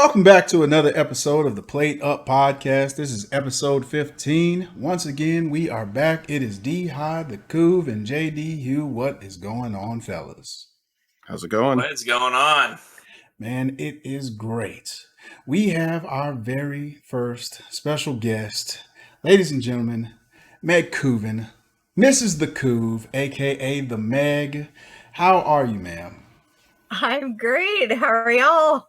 Welcome back to another episode of the Plate Up Podcast. This is episode 15. Once again, we are back. It is D High, the Kuv, and JD Hugh. What is going on, fellas? How's it going? What is going on? Man, it is great. We have our very first special guest, ladies and gentlemen, Meg Kuvin, Mrs. the Kuv, aka the Meg. How are you, ma'am? I'm great. How are y'all?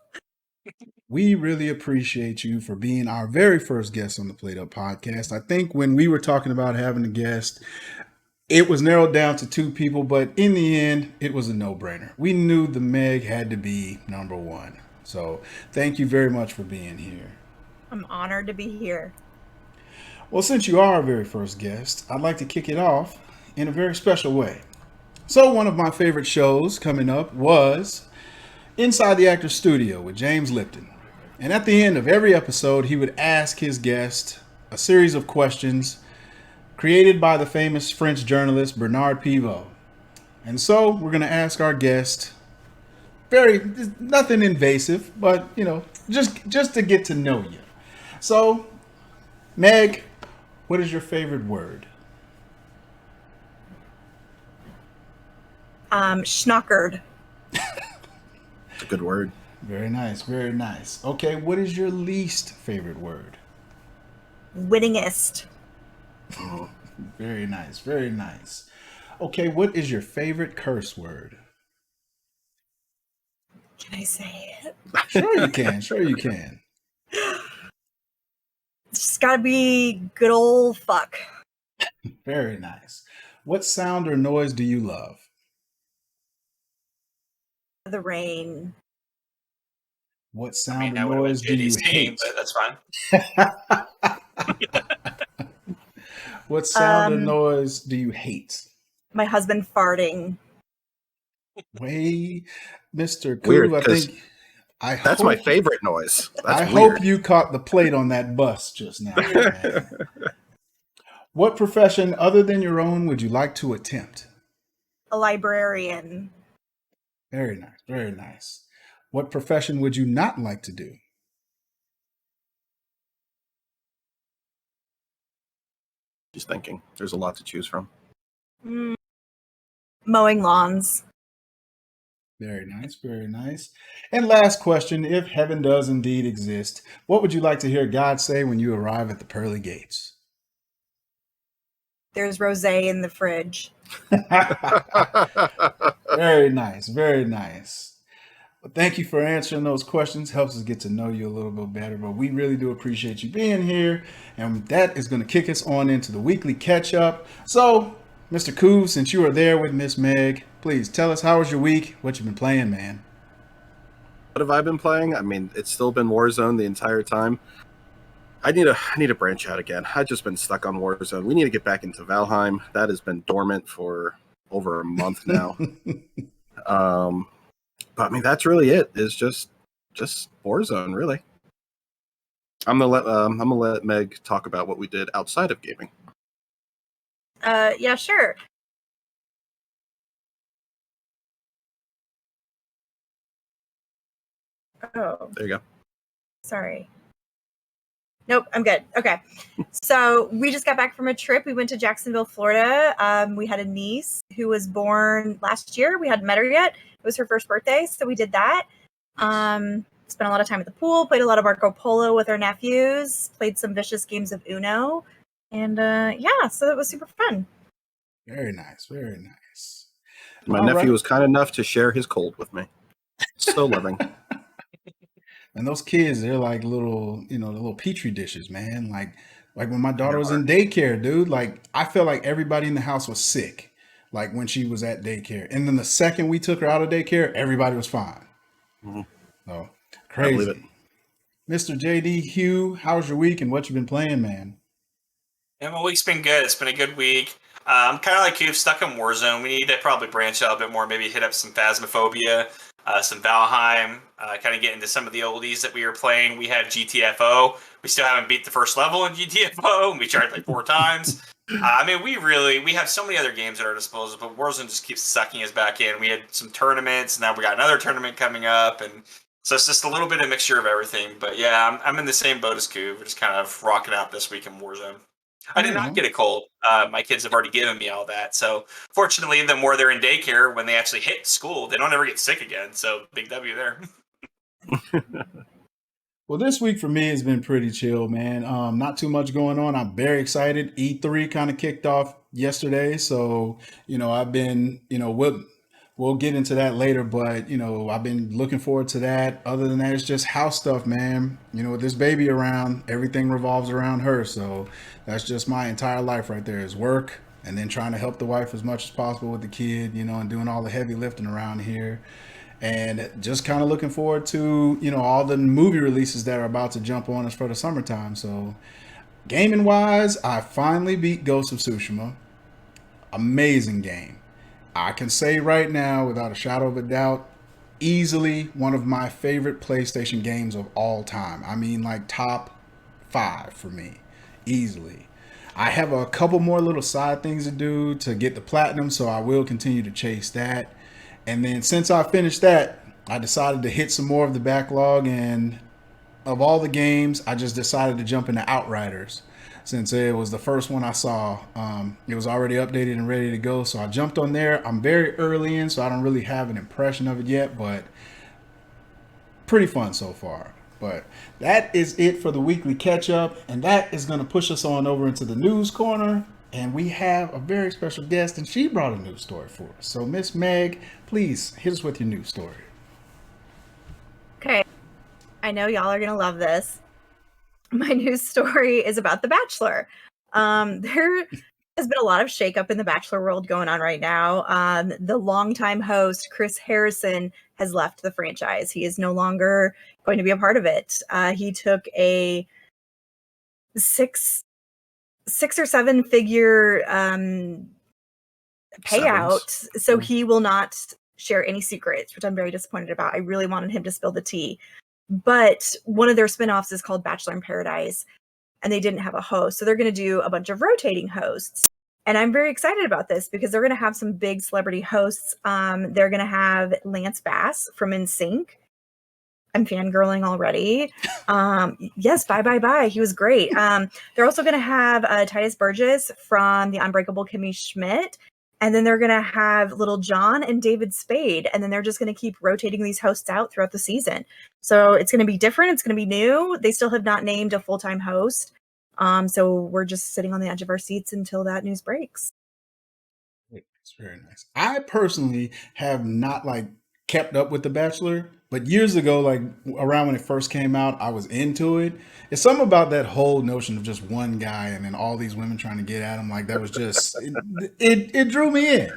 We really appreciate you for being our very first guest on the Plate Up Podcast. I think when we were talking about having a guest, it was narrowed down to two people, but in the end, it was a no-brainer. We knew the Meg had to be number one. So thank you very much for being here. I'm honored to be here. Well, since you are our very first guest, I'd like to kick it off in a very special way. So one of my favorite shows coming up was Inside the Actor's Studio with James Lipton. And at the end of every episode, he would ask his guest a series of questions created by the famous French journalist Bernard Pivot. And so we're going to ask our guest nothing invasive, but, just to get to know you. So, Meg, what is your favorite word? Schnockered. It's a good word. Very nice, very nice. Okay, what is your least favorite word? Winningest. Very nice, very nice. Okay, what is your favorite curse word? Can I say it? Sure you can, sure you can. It's just gotta be good old fuck. Very nice. What sound or noise do you love? The rain. What sound that or would have noise been do you JD's game, hate? but that's fine. What sound or noise do you hate? My husband farting. Way, Mr. Weird, Kuv, I 'cause think That's my favorite noise. That's I weird. hope you caught the plate on that bus just now. Man. What profession other than your own would you like to attempt? A librarian. Very nice, very nice. What profession would you not like to do? Just thinking. There's a lot to choose from. Mowing lawns. Very nice, very nice. And last question, if heaven does indeed exist, what would you like to hear God say when you arrive at the pearly gates? There's rosé in the fridge. Very nice, very nice. Well, thank you for answering those questions. Helps us get to know you a little bit better, but we really do appreciate you being here. And that is going to kick us on into the weekly catch-up. So, Mr. Kuv, since you are there with Miss Meg, please tell us, how was your week? What you've been playing, man? What have I been playing? I mean, it's still been Warzone the entire time. I need to branch out again. I've just been stuck on Warzone. We need to get back into Valheim. That has been dormant for over a month now. But I mean, that's really it. It's just Warzone, really. I'm gonna let Meg talk about what we did outside of gaming. Yeah, sure. Oh, There you go. sorry. Nope, I'm good. Okay. So we just got back from a trip. We went to Jacksonville, Florida. We had a niece who was born last year. We hadn't met her yet. It was her first birthday, so we did that. Spent a lot of time at the pool, played a lot of Marco Polo with our nephews, played some vicious games of Uno. And yeah, so it was super fun. Very nice, very nice. My All nephew right. was kind enough to share his cold with me. So loving. And those kids, they're like little, the little petri dishes, man. Like when my daughter was in daycare, dude, like I felt like everybody in the house was sick, like when she was at daycare. And then the second we took her out of daycare, everybody was fine. Mm-hmm. So I believe it. crazy. Mr. JD Hugh, how's your week and what you been playing, man? Yeah, my week's been good. It's been a good week. I'm kind of like you, stuck in Warzone. We need to probably branch out a bit more, maybe hit up some Phasmophobia, some Valheim, kind of get into some of the oldies that we were playing. We had GTFO. We still haven't beat the first level in GTFO, and we tried like 4 times. I mean, we have so many other games at our disposal, but Warzone just keeps sucking us back in. We had some tournaments, and now we got another tournament coming up, and So it's just a little bit of mixture of everything. But yeah, I'm in the same boat as Coop. We're just kind of rocking out this week in Warzone. I did not get a cold. My kids have already given me all that. So fortunately, the more they're in daycare, when they actually hit school, they don't ever get sick again. So big W there. Well, this week for me has been pretty chill, man. Not too much going on. I'm very excited. E3 kind of kicked off yesterday, so I've been, we'll get into that later, but I've been looking forward to that. Other than that, it's just house stuff, man. With this baby around, everything revolves around her, so that's just my entire life right there is work, and then trying to help the wife as much as possible with the kid, and doing all the heavy lifting around here. And just kind of looking forward to all the movie releases that are about to jump on us for the summertime. So gaming wise, I finally beat Ghost of Tsushima. Amazing game. I can say right now without a shadow of a doubt, easily one of my favorite PlayStation games of all time. I mean, like top 5 for me, easily. I have a couple more little side things to do to get the platinum, so I will continue to chase that. And then since I finished that, I decided to hit some more of the backlog. And of all the games, I just decided to jump into Outriders since it was the first one I saw. It was already updated and ready to go. So I jumped on there. I'm very early in, so I don't really have an impression of it yet, but pretty fun so far. But that is it for the weekly catch up. And that is going to push us on over into the news corner. And we have a very special guest, and she brought a news story for us. So, Miss Meg, please hit us with your news story. Okay. I know y'all are going to love this. My news story is about The Bachelor. There has been a lot of shakeup in the Bachelor world going on right now. The longtime host, Chris Harrison, has left the franchise. He is no longer going to be a part of it. He took a six or seven figure payout, so he will not share any secrets, which I'm very disappointed about. I really wanted him to spill the tea, but one of their spinoffs is called Bachelor in Paradise, and they didn't have a host, so they're going to do a bunch of rotating hosts. And I'm very excited about this because they're going to have some big celebrity hosts. They're going to have Lance Bass from NSYNC. I'm fangirling already. Yes, bye. He was great. They're also going to have Titus Burgess from The Unbreakable Kimmy Schmidt. And then they're going to have Little John and David Spade. And then they're just going to keep rotating these hosts out throughout the season. So it's going to be different. It's going to be new. They still have not named a full-time host. So we're just sitting on the edge of our seats until that news breaks. It's very nice. I personally have not kept up with The Bachelor, but years ago, around when it first came out, I was into it. It's something about that whole notion of just one guy and then all these women trying to get at him. That was just it drew me in.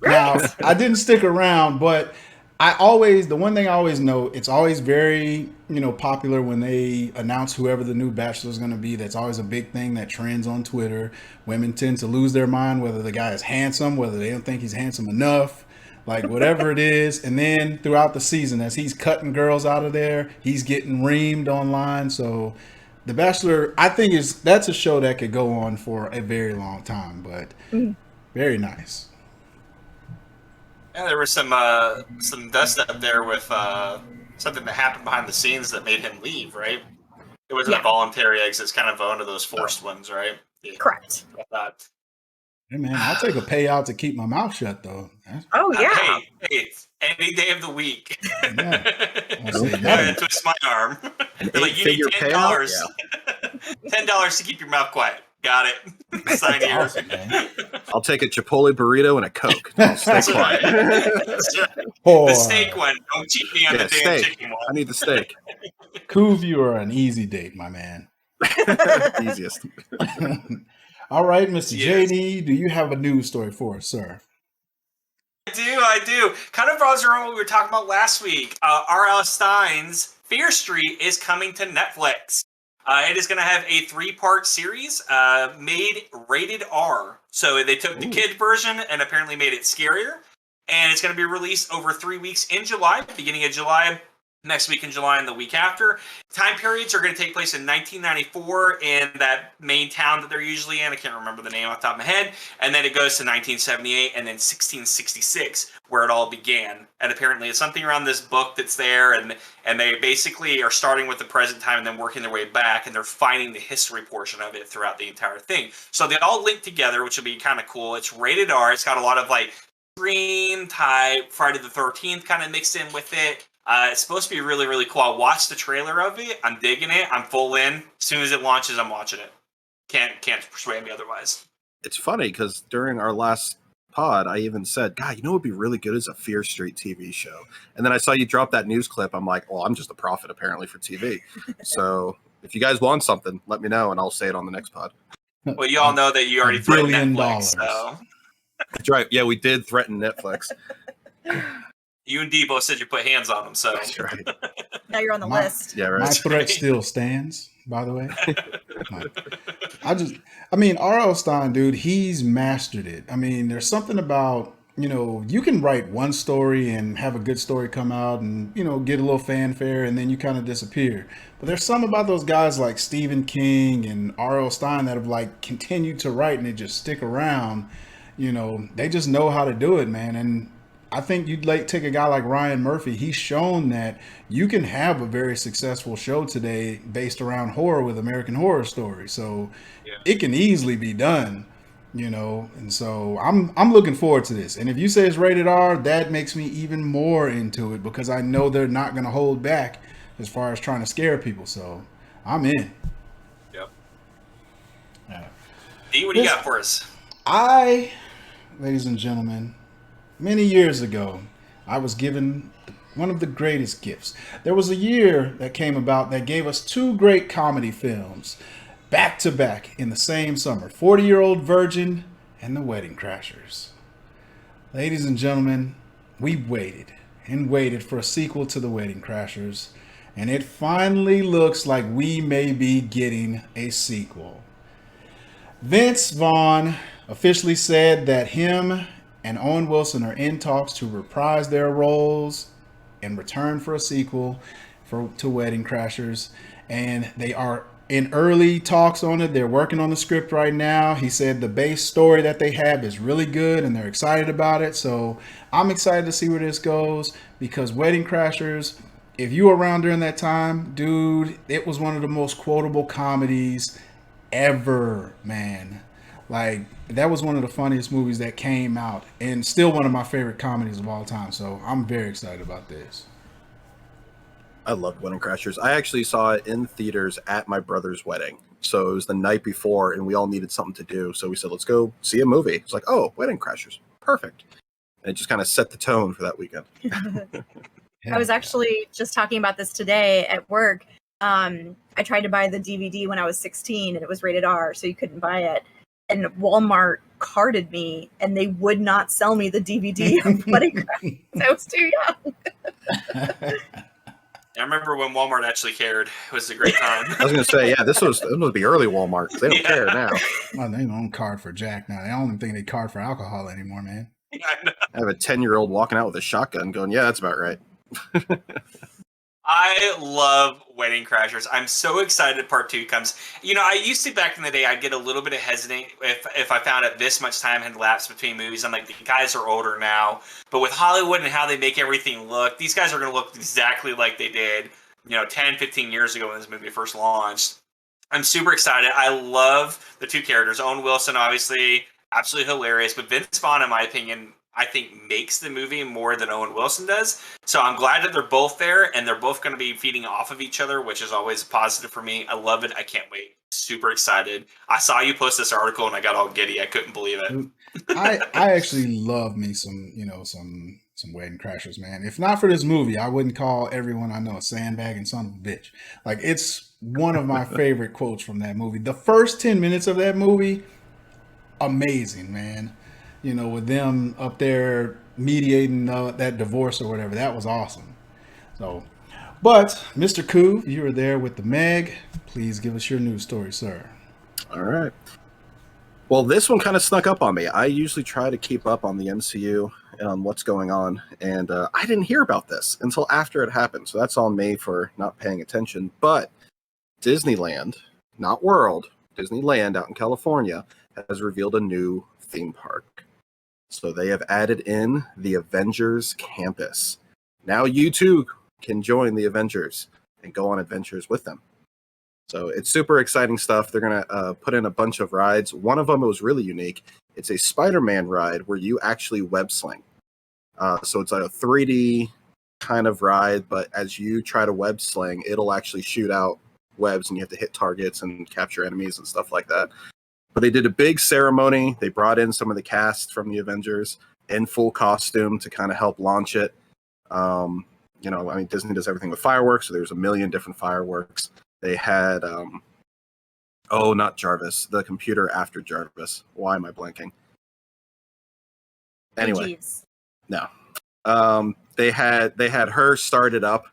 Now I didn't stick around, but the one thing I always know, it's always very popular when they announce whoever the new Bachelor is going to be. That's always a big thing that trends on Twitter. Women tend to lose their mind whether the guy is handsome, whether they don't think he's handsome enough. Whatever it is. And then throughout the season, as he's cutting girls out of there, he's getting reamed online. So The Bachelor, I think that's a show that could go on for a very long time, but very nice. Yeah, there was some dust up there with something that happened behind the scenes that made him leave, right? It wasn't a voluntary exit. It's kind of one of those forced ones, right? Yeah. Correct. I thought. Hey man, I'll take a payout to keep my mouth shut though. Oh yeah. Hey, any day of the week. Yeah. Twist my arm. They're like, you need $10. $10 to keep your mouth quiet. Got it. Sign here. Awesome, man. I'll take a Chipotle burrito and a Coke. Stay quiet. The steak one. Don't cheat me on the damn chicken one. I need the steak. Kuv, you are an easy date, my man. Easiest. All right, Mr. JD, do you have a news story for us, sir? I do. Kind of brought around what we were talking about last week. R.L. Stein's Fear Street is coming to Netflix. It is going to have a 3-part series made rated R. So they took the kid version and apparently made it scarier. And it's going to be released over 3 weeks in July, beginning of July. next week in July and the week after. Time periods are going to take place in 1994 in that main town that they're usually in. I can't remember the name off the top of my head. And then it goes to 1978 and then 1666, where it all began. And apparently it's something around this book that's there, and they basically are starting with the present time and then working their way back, and they're finding the history portion of it throughout the entire thing. So they all link together, which will be kind of cool. It's rated R. It's got a lot of like Scream type, Friday the 13th kind of mixed in with it. It's supposed to be really, really cool. I watched the trailer of it. I'm digging it. I'm full in. As soon as it launches, I'm watching it. Can't persuade me otherwise. It's funny because during our last pod, I even said, God, you know what would be really good is a Fear Street TV show. And then I saw you drop that news clip. I'm like, well, I'm just a prophet apparently for TV. So if you guys want something, let me know and I'll say it on the next pod. Well, you all know that you already threatened Netflix. So. That's right. Yeah, we did threaten Netflix. You and Dee both said you put hands on them, so That's right. Now you're on the list. Yeah, right. My threat still stands, by the way. I mean, R.L. Stine, dude, he's mastered it. I mean, there's something about, you can write one story and have a good story come out and, get a little fanfare and then you kind of disappear. But there's something about those guys like Stephen King and R.L. Stine that have like continued to write and they just stick around. They just know how to do it, man. And I think you'd take a guy like Ryan Murphy. He's shown that you can have a very successful show today based around horror with American Horror Story. So It can easily be done, and so I'm looking forward to this. And if you say it's rated R, that makes me even more into it because I know they're not going to hold back as far as trying to scare people. So I'm in. Yep. Yeah. Dee, what do you got for us? Ladies and gentlemen, many years ago, I was given one of the greatest gifts. There was a year that came about that gave us two great comedy films back to back in the same summer, 40-Year-Old Virgin and The Wedding Crashers. Ladies and gentlemen, we waited and waited for a sequel to The Wedding Crashers, and it finally looks like we may be getting a sequel. Vince Vaughn officially said that him and Owen Wilson are in talks to reprise their roles in return for a sequel to Wedding Crashers. And they are in early talks on it. They're working on the script right now. He said the base story that they have is really good and they're excited about it. So I'm excited to see where this goes because Wedding Crashers, if you were around during that time, dude, it was one of the most quotable comedies ever, man. Like, that was one of the funniest movies that came out and still one of my favorite comedies of all time. So I'm very excited about this. I loved Wedding Crashers. I actually saw it in theaters at my brother's wedding. So it was the night before and we all needed something to do. So we said, let's go see a movie. It's like, oh, Wedding Crashers. Perfect. And it just kind of set the tone for that weekend. I was actually just talking about this today at work. I tried to buy the DVD when I was 16 and it was rated R, so you couldn't buy it. And Walmart carded me and they would not sell me the DVD of Wedding Crashers. I was too young. I remember when Walmart actually cared. It was a great time. I was going to say, yeah, this was the early Walmart. They don't care now. Well, they don't card for Jack now. I don't even think they card for alcohol anymore, man. I have a 10-year-old walking out with a shotgun going, yeah, that's about right. I love Wedding Crashers. I'm so excited part 2 comes. I used to, back in the day, I'd get a little bit hesitant if I found out this much time had lapsed between movies. I'm like, the guys are older now. But with Hollywood and how they make everything look, these guys are going to look exactly like they did, 10, 15 years ago when this movie first launched. I'm super excited. I love the two characters. Owen Wilson, obviously, absolutely hilarious. But Vince Vaughn, in my opinion, I think makes the movie more than Owen Wilson does. So I'm glad that they're both there and they're both going to be feeding off of each other, which is always a positive for me. I love it. I can't wait. Super excited. I saw you post this article and I got all giddy. I couldn't believe it. I actually love me some Wedding Crashers, man. If not for this movie, I wouldn't call everyone I know a sandbagging son of a bitch. Like, it's one of my favorite quotes from that movie. The first 10 minutes of that movie, amazing, man. With them up there mediating that divorce or whatever. That was awesome. So, but Mr. Kuv, you were there with the Meg. Please give us your news story, sir. All right. Well, this one kind of snuck up on me. I usually try to keep up on the MCU and on what's going on, and I didn't hear about this until after it happened. So that's on me for not paying attention. But Disneyland, not World, Disneyland out in California has revealed a new theme park. So they have added in the Avengers campus. Now you too can join the Avengers and go on adventures with them. So it's super exciting stuff. They're going to put in a bunch of rides. One of them was really unique. It's a Spider-Man ride where you actually web sling. So it's like a 3D kind of ride, but as you try to web sling, it'll actually shoot out webs and you have to hit targets and capture enemies and stuff like that. But they did a big ceremony. They brought in some of the cast from the Avengers in full costume to kind of help launch it. Disney does everything with fireworks, so there's a million different fireworks. They had, not Jarvis, the computer after Jarvis. Why am I blanking? Anyway, no. They had her start it up,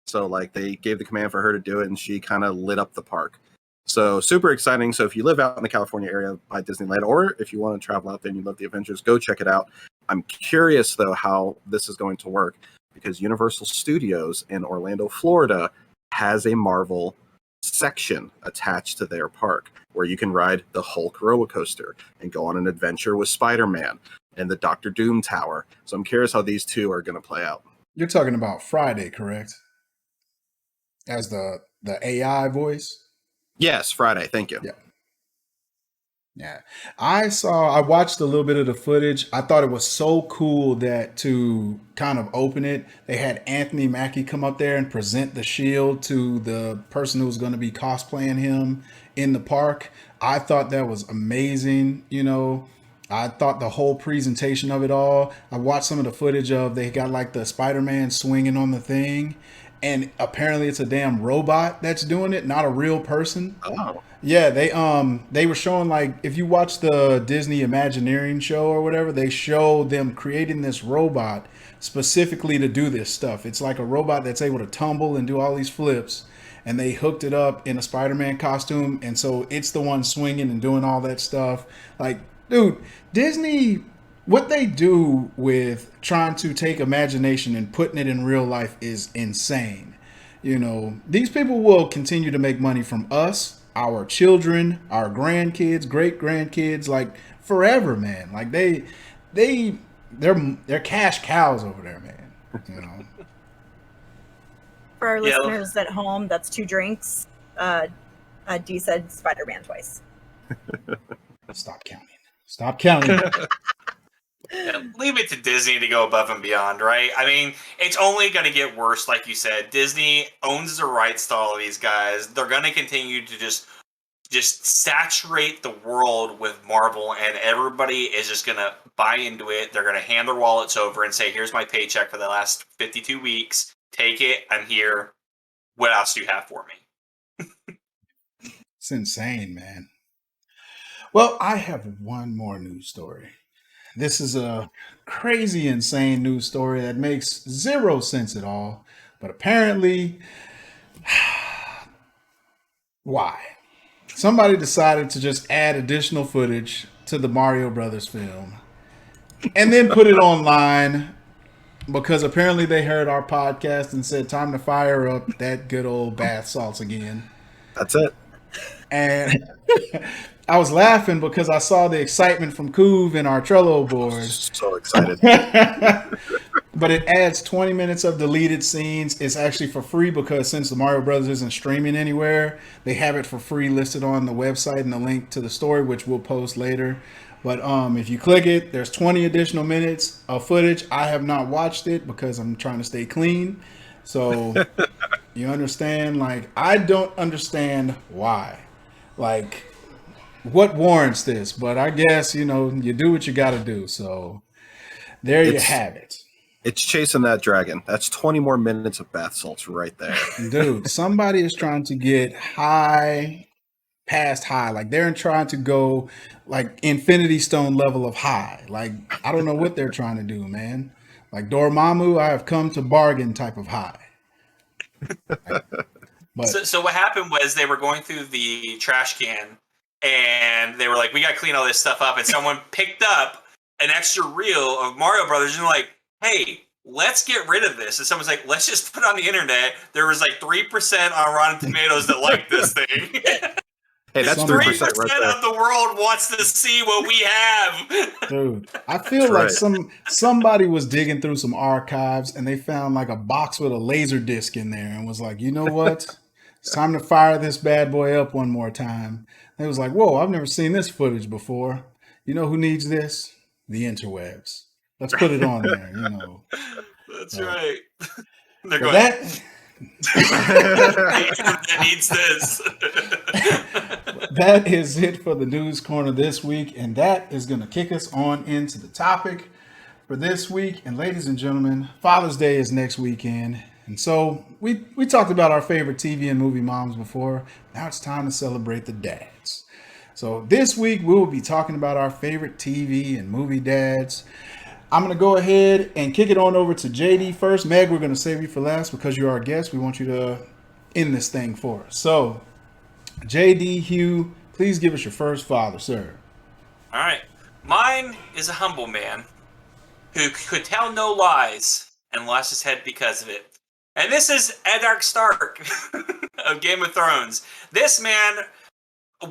so like they gave the command for her to do it, and she kind of lit up the park. So super exciting. So if you live out in the California area by Disneyland, or if you want to travel out there and you love the Avengers, go check it out. I'm curious though how this is going to work because Universal Studios in Orlando, Florida, has a Marvel section attached to their park where you can ride the Hulk roller coaster and go on an adventure with Spider-Man and the Doctor Doom Tower. So I'm curious how these two are going to play out. You're talking about Friday, correct? As the AI voice? Yes, Friday. Thank you. Yeah. I watched a little bit of the footage. I thought it was so cool that to kind of open it, they had Anthony Mackie come up there and present the shield to the person who was going to be cosplaying him in the park. I thought that was amazing. I thought the whole presentation of it all. I watched some of the footage of they got like the Spider-Man swinging on the thing. And apparently it's a damn robot that's doing it, not a real person. Oh. Yeah, they were showing like if you watch the Disney Imagineering show or whatever, they show them creating this robot specifically to do this stuff. It's like a robot that's able to tumble and do all these flips, and they hooked it up in a Spider-Man costume, and so it's the one swinging and doing all that stuff. Like, dude, Disney, what they do with trying to take imagination and putting it in real life is insane. These people will continue to make money from us, our children, our grandkids, great grandkids, like forever, man. Like they're cash cows over there, man. For our listeners at home, that's 2 drinks. D said Spider-Man twice. Stop counting. Leave it to Disney to go above and beyond, right? I mean, it's only going to get worse, like you said. Disney owns the rights to all of these guys. They're going to continue to just saturate the world with Marvel, and everybody is just going to buy into it. They're going to hand their wallets over and say, here's my paycheck for the last 52 weeks. Take it. I'm here. What else do you have for me? It's insane, man. Well, I have one more news story. This is a crazy, insane news story that makes zero sense at all. But apparently, why? Somebody decided to just add additional footage to the Mario Brothers film and then put it online because apparently they heard our podcast and said, time to fire up that good old bath salts again. That's it. And I was laughing because I saw the excitement from Kuv in our Trello board. So excited. But it adds 20 minutes of deleted scenes. It's actually for free because since the Mario Brothers isn't streaming anywhere, they have it for free listed on the website and the link to the story, which we'll post later. But if you click it, there's 20 additional minutes of footage. I have not watched it because I'm trying to stay clean. So you understand? Like, I don't understand why. Like, what warrants this? But I guess, you do what you got to do. So there you have it. It's chasing that dragon. That's 20 more minutes of bath salts right there. Dude, somebody is trying to get past high. Like they're trying to go like Infinity Stone level of high. Like, I don't know what they're trying to do, man. Like Dormammu, I have come to bargain type of high. But so what happened was they were going through the trash can and they were like, we got to clean all this stuff up. And someone picked up an extra reel of Mario Brothers and like, hey, let's get rid of this. And someone's like, let's just put it on the internet. There was like 3% on Rotten Tomatoes that liked this thing. Hey, that's 3% 3% right there. of the world wants to see what we have. Dude, I feel like somebody was digging through some archives and they found like a box with a laser disc in there and was like, you know what? It's time to fire this bad boy up one more time. And it was like, whoa, I've never seen this footage before. You know who needs this? The interwebs. Let's put it on there, you know. That's right. They're But going, that needs this. that is it for the news corner this week, and that is going to kick us on into the topic for this week. And ladies and gentlemen, Father's Day is next weekend, and so we talked about our favorite TV and movie moms before. Now it's time to celebrate the dads. So this week we will be talking about our favorite TV and movie dads. I'm going to go ahead and kick it on over to JD first. Meg, we're going to save you for last because you're our guest. We want you to end this thing for us. So, JD Hugh, please give us your first father, sir. All right. Mine is a humble man who could tell no lies and lost his head because of it. And this is Eddard Stark of Game of Thrones. This man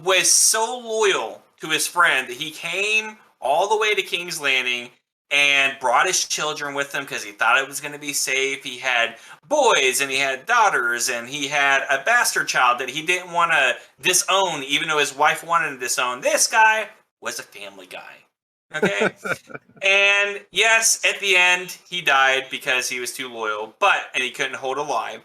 was so loyal to his friend that he came all the way to King's Landing and brought his children with him because he thought it was going to be safe. He had boys and he had daughters and he had a bastard child that he didn't want to disown, even though his wife wanted to disown. This guy was a family guy. Okay? And yes, at the end, he died because he was too loyal, and he couldn't hold a lie.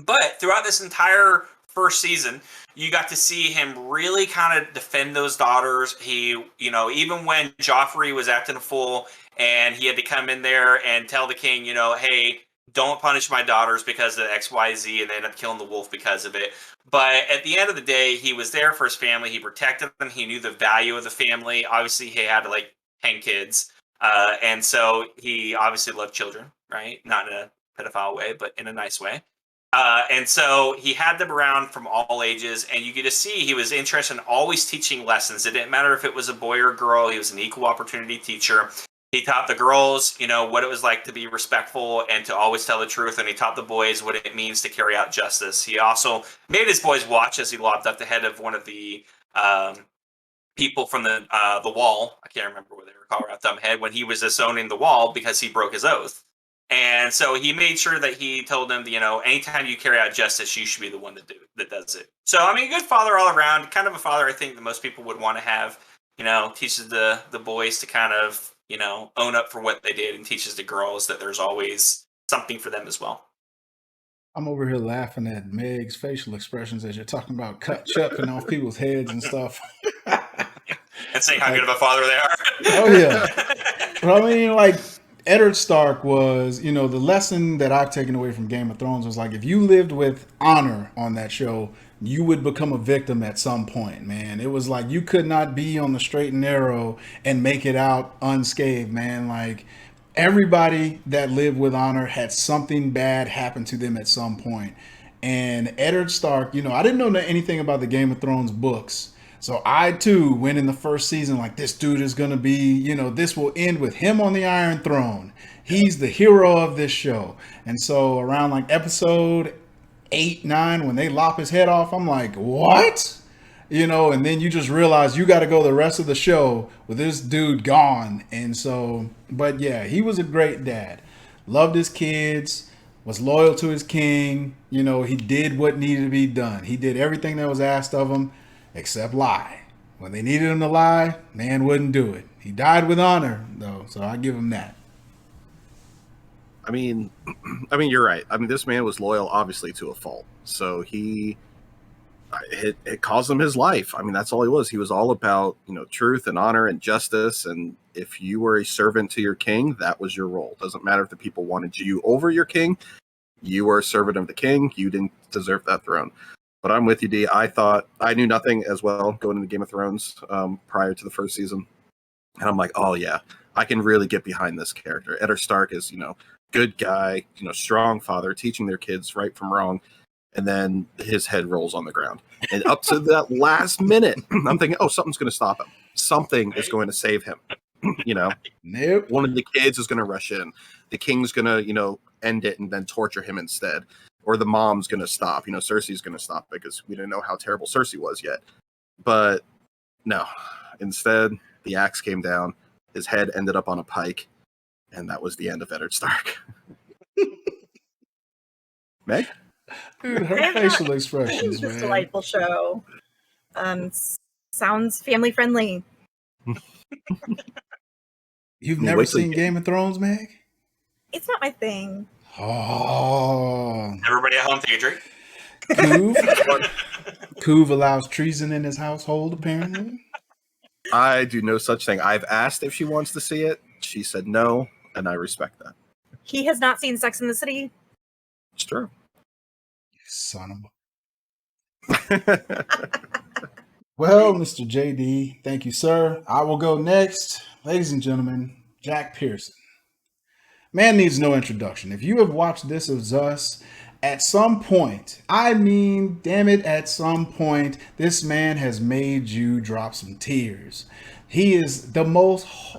But throughout this entire first season, you got to see him really kind of defend those daughters. He, even when Joffrey was acting a fool and he had to come in there and tell the king, hey, don't punish my daughters because of XYZ, and they ended up killing the wolf because of it. But at the end of the day, he was there for his family. He protected them. He knew the value of the family. Obviously, he had 10 kids. And so he obviously loved children, right? Not in a pedophile way, but in a nice way. And so he had them around from all ages, and you get to see he was interested in always teaching lessons. It didn't matter if it was a boy or a girl. He was an equal opportunity teacher. He taught the girls, what it was like to be respectful and to always tell the truth. And he taught the boys what it means to carry out justice. He also made his boys watch as he lopped up the head of one of the people from the wall. I can't remember what they were called, wrapped up head, when he was disowning the wall because he broke his oath. And so he made sure that he told them, anytime you carry out justice, you should be the one that does it. So, good father all around, kind of a father I think that most people would want to have, teaches the boys to kind of, own up for what they did, and teaches the girls that there's always something for them as well. I'm over here laughing at Meg's facial expressions as you're talking about chopping off people's heads and stuff. And saying how good of a father they are. Oh, yeah. But Eddard Stark was, the lesson that I've taken away from Game of Thrones was if you lived with honor on that show, you would become a victim at some point, man. It was you could not be on the straight and narrow and make it out unscathed, man. Everybody that lived with honor had something bad happen to them at some point. And Eddard Stark, I didn't know anything about the Game of Thrones books. So I, too, went in the first season this dude is going to be, this will end with him on the Iron Throne. He's the hero of this show. And so around episode 8, 9, when they lop his head off, I'm like, what? And then you just realize you got to go the rest of the show with this dude gone. And so, but yeah, he was a great dad. Loved his kids, was loyal to his king. He did what needed to be done. He did everything that was asked of him. Except lie. When they needed him to lie, man wouldn't do it. He died with honor, though, so I give him that. You're right. This man was loyal, obviously, to a fault. So it cost him his life. That's all he was. He was all about, truth and honor and justice. And if you were a servant to your king, that was your role. Doesn't matter if the people wanted you over your king. You were a servant of the king. You didn't deserve that throne. But I'm with you, D. I thought I knew nothing as well going into Game of Thrones prior to the first season. And I'm like, oh, yeah, I can really get behind this character. Eddard Stark is, good guy, strong father, teaching their kids right from wrong. and then his head rolls on the ground. And up to that last minute, I'm thinking, oh, something's going to stop him. Something is going to save him. Nope. One of the kids is going to rush in. The king's going to, end it and then torture him instead. Or the mom's going to stop. Cersei's going to stop because we didn't know how terrible Cersei was yet. But no. Instead, the axe came down. His head ended up on a pike. And that was the end of Eddard Stark. Meg? Dude, her facial expressions, This man. delightful show. Sounds family friendly. You've never seen Game of Thrones, Meg? It's not my thing. Oh. Everybody at home, take a drink. Kuv allows treason in his household, apparently. I do no such thing. I've asked if she wants to see it. She said no, and I respect that. He has not seen Sex in the City. It's true. You son of a... Well, Mr. JD, thank you, sir. I will go next. Ladies and gentlemen, Jack Pearson. Man needs no introduction. If you have watched This Is Us, at some point, I mean, damn it, at some point, this man has made you drop some tears. He is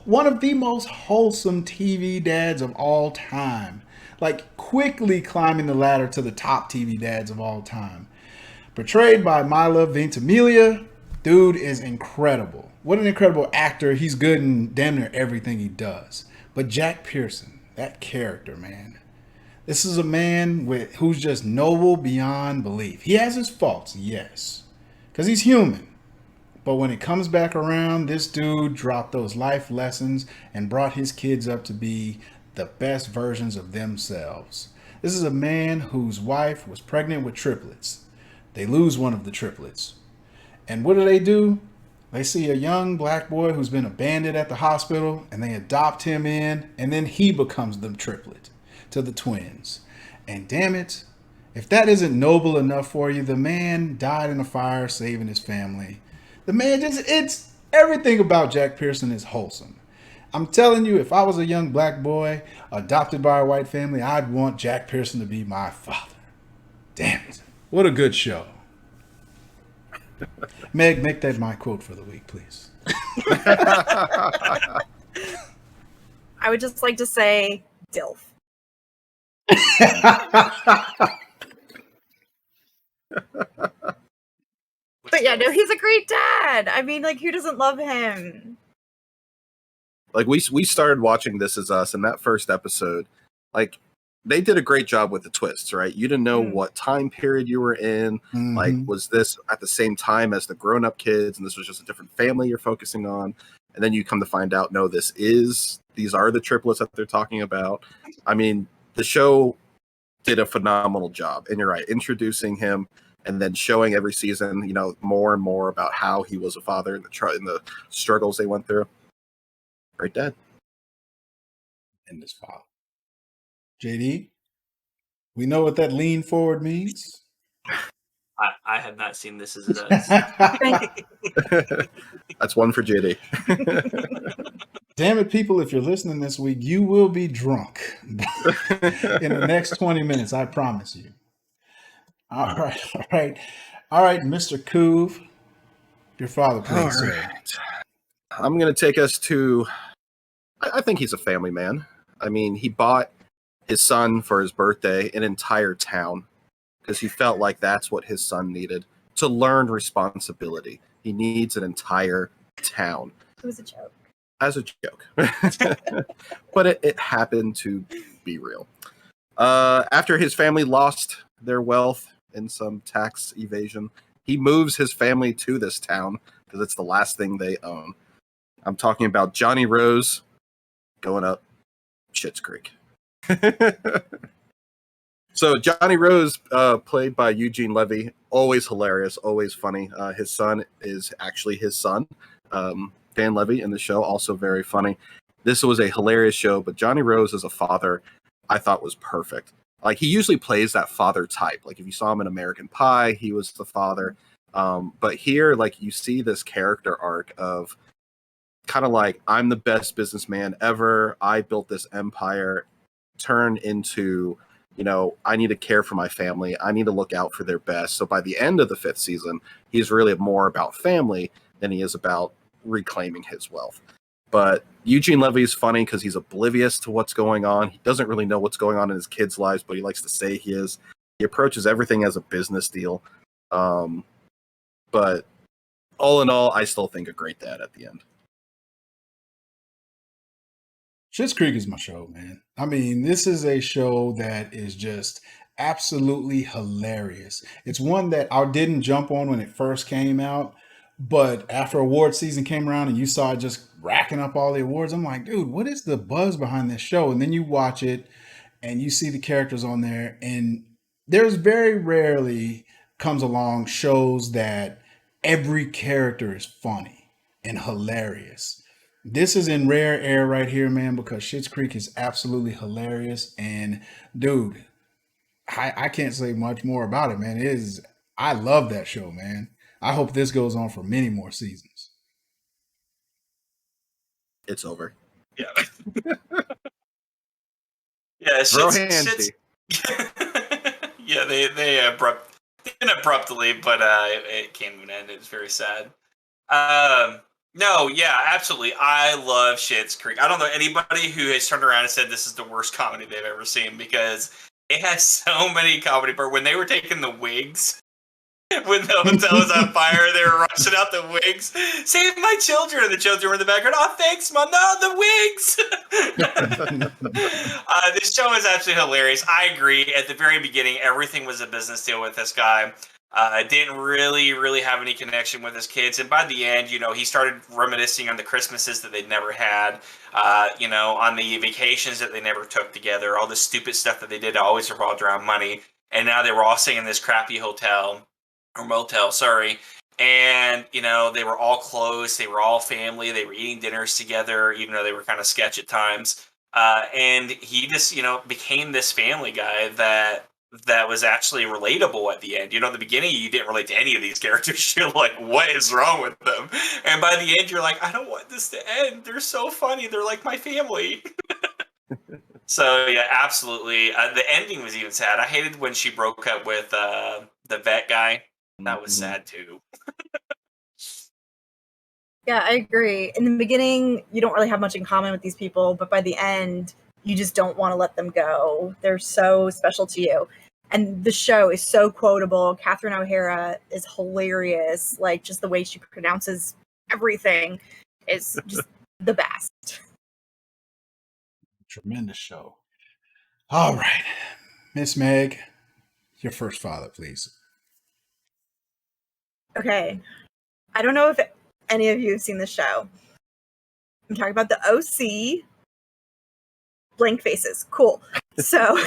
one of the most wholesome TV dads of all time. Like, quickly climbing the ladder to the top TV dads of all time. Portrayed by Milo Ventimiglia, dude is incredible. What an incredible actor. He's good in damn near everything he does. But Jack Pearson, that character, man. This is a man who's just noble beyond belief. He has his faults, yes, because he's human. But when it comes back around, this dude dropped those life lessons and brought his kids up to be the best versions of themselves. This is a man whose wife was pregnant with triplets. They lose one of the triplets. And what do? They see a young black boy who's been abandoned at the hospital, and they adopt him in, and then he becomes the triplet to the twins. And damn it, if that isn't noble enough for you, the man died in a fire saving his family. The man it's everything about Jack Pearson is wholesome. I'm telling you, if I was a young black boy adopted by a white family, I'd want Jack Pearson to be my father. Damn it. What a good show. Meg, make that my quote for the week, please. I would just like to say, DILF. But yeah, no, he's a great dad. I mean, like, who doesn't love him? Like, we started watching This Is Us, and that first episode, like, they did a great job with the twists, right? You didn't know what time period you were in. Mm-hmm. Like, was this at the same time as the grown-up kids, and this was just a different family you're focusing on? And then you come to find out, no, these are the triplets that they're talking about. I mean, the show did a phenomenal job. And you're right, introducing him and then showing every season, more and more about how he was a father and the struggles they went through. Great dad. And this father. JD, we know what that lean forward means. I have not seen This Is Us. That's one for JD. Damn it, people, if you're listening this week, you will be drunk in the next 20 minutes, I promise you. All right, Mr. Kuv, your father, please, sir. Right. I'm going to take us to, I think he's a family man. I mean, he bought his son for his birthday an entire town because he felt like that's what his son needed to learn responsibility. He needs an entire town. It was a joke. As a joke. But it happened to be real. After his family lost their wealth in some tax evasion, he moves his family to this town because it's the last thing they own. I'm talking about Johnny Rose going up Schitt's Creek. So Johnny Rose, played by Eugene Levy, always hilarious, always funny. His son is actually his son, Dan Levy, in the show, also very funny. This was a hilarious show, but Johnny Rose as a father, I thought was perfect. Like, he usually plays that father type. Like, if you saw him in American Pie, he was the father. But here, like, you see this character arc of kind of like, I'm the best businessman ever. I built this empire, turn into I need to care for my family. I need to look out for their best. So by the end of the 5th season, he's really more about family than he is about reclaiming his wealth. But Eugene Levy is funny because he's oblivious to what's going on. He doesn't really know what's going on in his kids' lives, but he likes to say he is. He approaches everything as a business deal. But all in all, I still think a great dad at the end. Schitt's Creek is my show, man. I mean, this is a show that is just absolutely hilarious. It's one that I didn't jump on when it first came out, but after award season came around and you saw it just racking up all the awards, I'm like, dude, what is the buzz behind this show? And then you watch it and you see the characters on there, and there's very rarely comes along shows that every character is funny and hilarious. This is in rare air right here, man, because Schitt's Creek is absolutely hilarious. And dude, I can't say much more about it, man. I love that show, man. I hope this goes on for many more seasons. It's over. Yeah. Yeah, Throw hands. Yeah, they didn't abruptly, but it came to an end. It was very sad. No, yeah, absolutely. I love Schitt's Creek. I don't know anybody who has turned around and said this is the worst comedy they've ever seen, because it has so many comedy. But when they were taking the wigs, when the hotel was on fire, they were rushing out the wigs. Save my children! And the children were in the background. Oh, thanks, Mom. No, the wigs! This show is absolutely hilarious. I agree. At the very beginning, everything was a business deal with this guy. Didn't really have any connection with his kids. And by the end, he started reminiscing on the Christmases that they'd never had, on the vacations that they never took together, all the stupid stuff that they did always revolved around money. And now they were all staying in this crappy hotel, or motel, sorry. And, they were all close. They were all family. They were eating dinners together, even though they were kind of sketch at times. And he just, became this family guy that was actually relatable at the end. At the beginning, you didn't relate to any of these characters. You're like, what is wrong with them? And by the end, you're like, I don't want this to end. They're so funny. They're like my family. So, yeah, absolutely. The ending was even sad. I hated when she broke up with the vet guy. That was sad, too. Yeah, I agree. In the beginning, you don't really have much in common with these people, but by the end, you just don't want to let them go. They're so special to you. And the show is so quotable. Catherine O'Hara is hilarious. Like, just the way she pronounces everything is just the best. Tremendous show. All right. Miss Meg, your first father, please. Okay. I don't know if any of you have seen the show. I'm talking about the OC. Blank faces. Cool. So,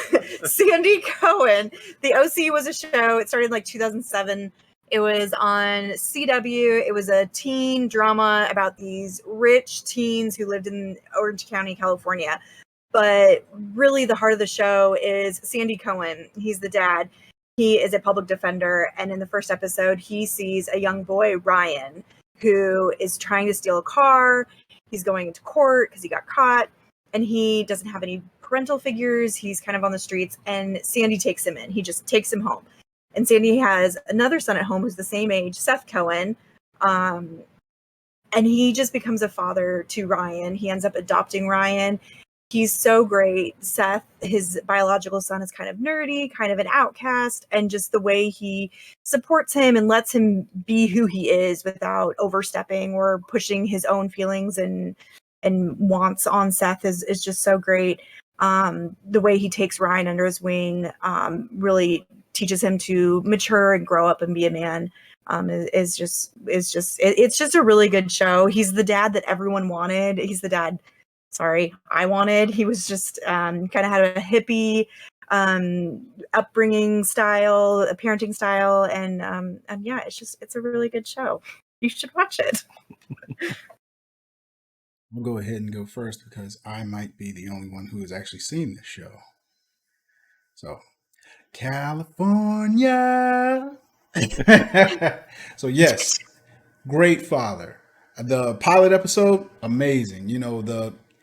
Sandy Cohen, the OC was a show. It started in like 2007. It was on CW. It was a teen drama about these rich teens who lived in Orange County, California. But really, the heart of the show is Sandy Cohen. He's the dad. He is a public defender. And in the first episode, he sees a young boy, Ryan, who is trying to steal a car. He's going into court because he got caught. And he doesn't have any parental figures. He's kind of on the streets. And Sandy takes him in. He just takes him home. And Sandy has another son at home who's the same age, Seth Cohen. And he just becomes a father to Ryan. He ends up adopting Ryan. He's so great. Seth, his biological son, is kind of nerdy, kind of an outcast. And just the way he supports him and lets him be who he is without overstepping or pushing his own feelings and wants on Seth is just so great. The way he takes Ryan under his wing really teaches him to mature and grow up and be a man. It's just a really good show. He's the dad that everyone wanted. He's the dad, I wanted. He was just kind of had a hippie upbringing style, a parenting style, and yeah, it's a really good show. You should watch it. I'll go ahead and go first because I might be the only one who has actually seen this show. So, California. So, yes, great father. The pilot episode, amazing.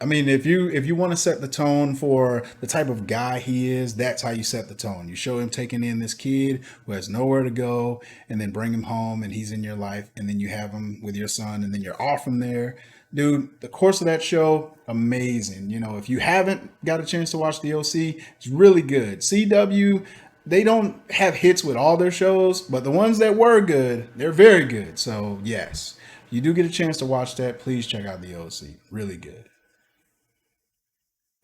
I mean, if you want to set the tone for the type of guy he is, that's how you set the tone. You show him taking in this kid who has nowhere to go, and then bring him home, and he's in your life, and then you have him with your son, and then you're off from there. Dude, the course of that show, amazing. You know, if you haven't got a chance to watch the OC, it's really good. CW, they don't have hits with all their shows, but the ones that were good, they're very good. So yes, if you do get a chance to watch that, please check out the OC. Really good.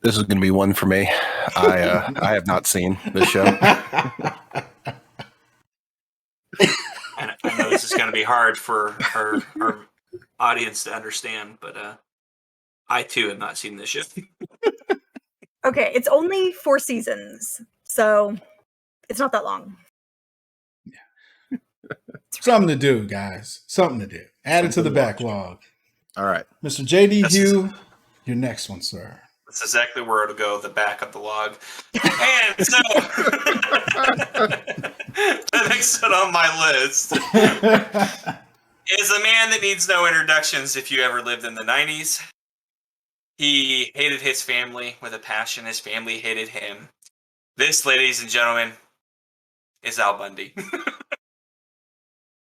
This is going to be one for me. I have not seen this show. And I know this is going to be hard for our audience to understand, but I too have not seen this show. Okay, it's only 4 seasons, so it's not that long. Something to do, guys. Something to do. Add it to the backlog. All right. Mr. JD Hugh, your next one, sir. That's exactly where it'll go, the back of the log. And so, the next one on my list is a man that needs no introductions if you ever lived in the 90s. He hated his family with a passion. His family hated him. This, ladies and gentlemen, is Al Bundy.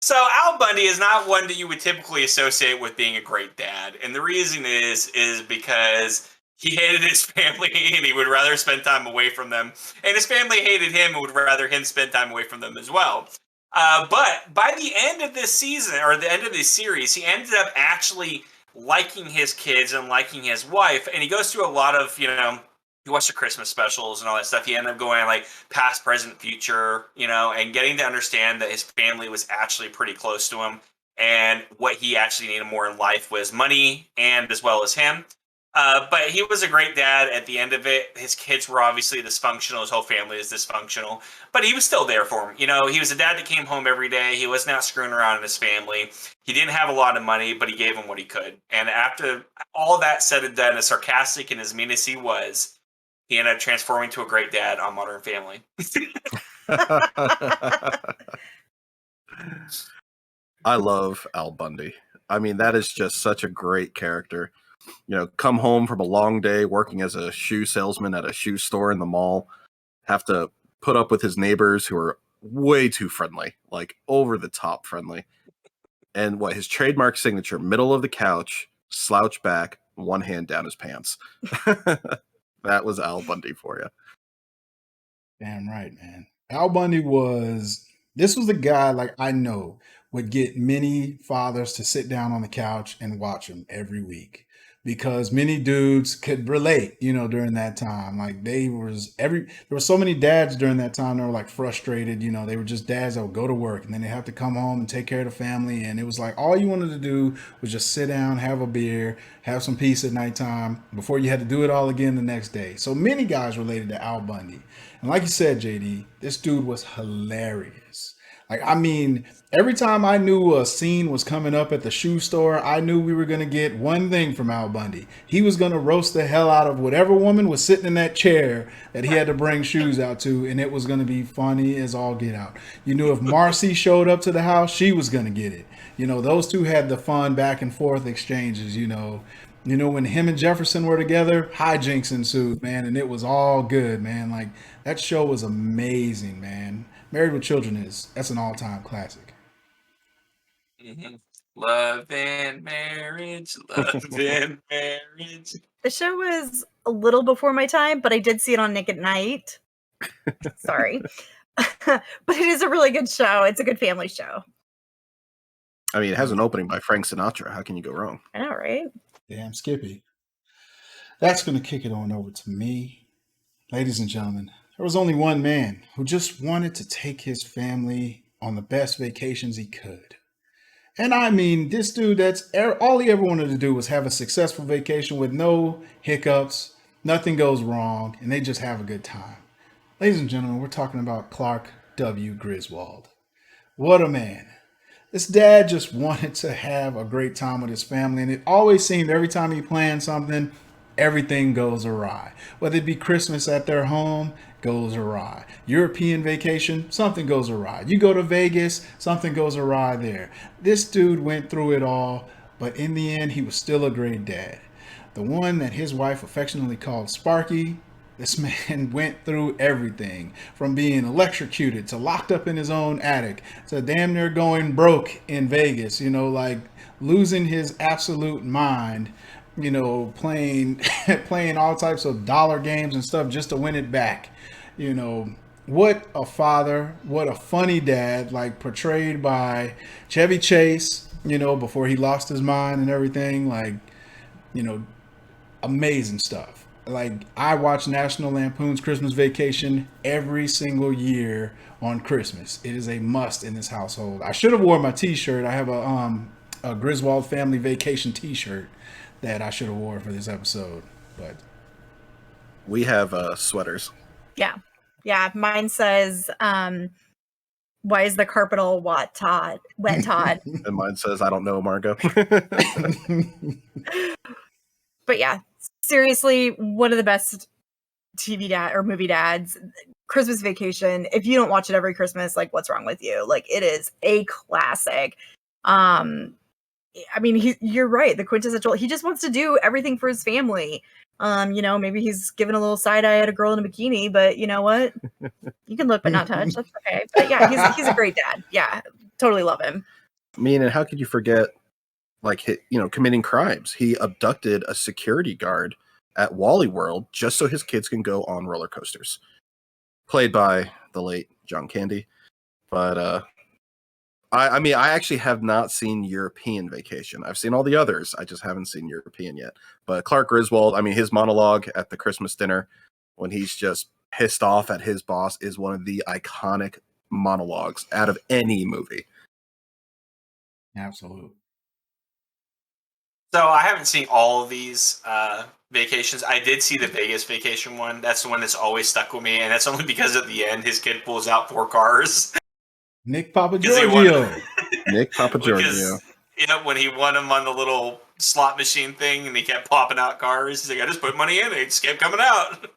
So Al Bundy is not one that you would typically associate with being a great dad. And the reason is because he hated his family and he would rather spend time away from them. And his family hated him and would rather him spend time away from them as well. But by the end of this season, or the end of this series, he ended up actually liking his kids and liking his wife. And he goes through a lot of, you know, he watched the Christmas specials and all that stuff. He ended up going like past, present, future, you know, and getting to understand that his family was actually pretty close to him. And what he actually needed more in life was money and as well as him. But he was a great dad at the end of it. His kids were obviously dysfunctional. His whole family is dysfunctional. But he was still there for him. You know, he was a dad that came home every day. He wasn't out screwing around in his family. He didn't have a lot of money, but he gave him what he could. And after all that said and done, as sarcastic and as mean as he was, he ended up transforming to a great dad on Modern Family. I love Al Bundy. I mean, that is just such a great character. You know, come home from a long day working as a shoe salesman at a shoe store in the mall, have to put up with his neighbors who are way too friendly, like over the top friendly. And what his trademark signature, middle of the couch, slouch back, one hand down his pants. That was Al Bundy for you. Damn right, man. Al Bundy this was the guy, like, I know would get many fathers to sit down on the couch and watch him every week, because many dudes could relate, you know, during that time. Like there were so many dads during that time that were like frustrated, you know, they were just dads that would go to work and then they have to come home and take care of the family. And it was like, all you wanted to do was just sit down, have a beer, have some peace at nighttime before you had to do it all again the next day. So many guys related to Al Bundy. And like you said, JD, this dude was hilarious. Like, I mean, every time I knew a scene was coming up at the shoe store, I knew we were going to get one thing from Al Bundy. He was going to roast the hell out of whatever woman was sitting in that chair that he had to bring shoes out to, and it was going to be funny as all get out. You knew if Marcy showed up to the house, she was going to get it. You know, those two had the fun back and forth exchanges, you know. You know, when him and Jefferson were together, hijinks ensued, man, and it was all good, man. Like, that show was amazing, man. Married with Children that's an all-time classic. Mm-hmm. Love and marriage, love and marriage. The show was a little before my time, but I did see it on Nick at Night. Sorry. But it is a really good show. It's a good family show. I mean, it has an opening by Frank Sinatra. How can you go wrong? I know, right? Damn, Skippy. That's going to kick it on over to me. Ladies and gentlemen, there was only one man who just wanted to take his family on the best vacations he could. And I mean, this dude, all he ever wanted to do was have a successful vacation with no hiccups, nothing goes wrong, and they just have a good time. Ladies and gentlemen, we're talking about Clark W. Griswold. What a man. This dad just wanted to have a great time with his family, and it always seemed every time he planned something, everything goes awry. Whether it be Christmas at their home, goes awry. European vacation, something goes awry. You go to Vegas, something goes awry there. This dude went through it all, but in the end, he was still a great dad. the one that his wife affectionately called Sparky. This man went through everything from being electrocuted to locked up in his own attic to damn near going broke in Vegas, like losing his absolute mind, playing playing all types of dollar games and stuff just to win it back. What a father, what a funny dad, like portrayed by Chevy Chase, before he lost his mind and everything, like, amazing stuff. Like, I watch National Lampoon's Christmas Vacation every single year on Christmas. It is a must in this household. I should have worn my T-shirt. I have a Griswold Family Vacation T-shirt that I should have wore for this episode. But we have sweaters. Yeah. Mine says, "Why is the carpet all wet, Todd?" And mine says, "I don't know, Margo." But yeah, seriously, one of the best TV dad or movie dads. Christmas Vacation. If you don't watch it every Christmas, like, what's wrong with you? Like, it is a classic. I mean, you're right. The quintessential. He just wants to do everything for his family. Maybe he's giving a little side eye at a girl in a bikini, but you know what? You can look but not touch. That's okay. But yeah, he's a great dad. Yeah, totally love him. I mean, and how could you forget, like, committing crimes? He abducted a security guard at Wally World just so his kids can go on roller coasters. Played by the late John Candy. But I mean, I actually have not seen European Vacation. I've seen all the others. I just haven't seen European yet. But Clark Griswold, I mean, his monologue at the Christmas dinner when he's just pissed off at his boss is one of the iconic monologues out of any movie. absolutely. So I haven't seen all of these vacations. I did see the Vegas Vacation one. That's the one that's always stuck with me, and that's only because at the end his kid pulls out 4 cars. Nick Papa 'Cause he Giorgio. Nick Papa Giorgio. Because, when he won him on the little slot machine thing and he kept popping out cars, he's like, I just put money in, they just kept coming out.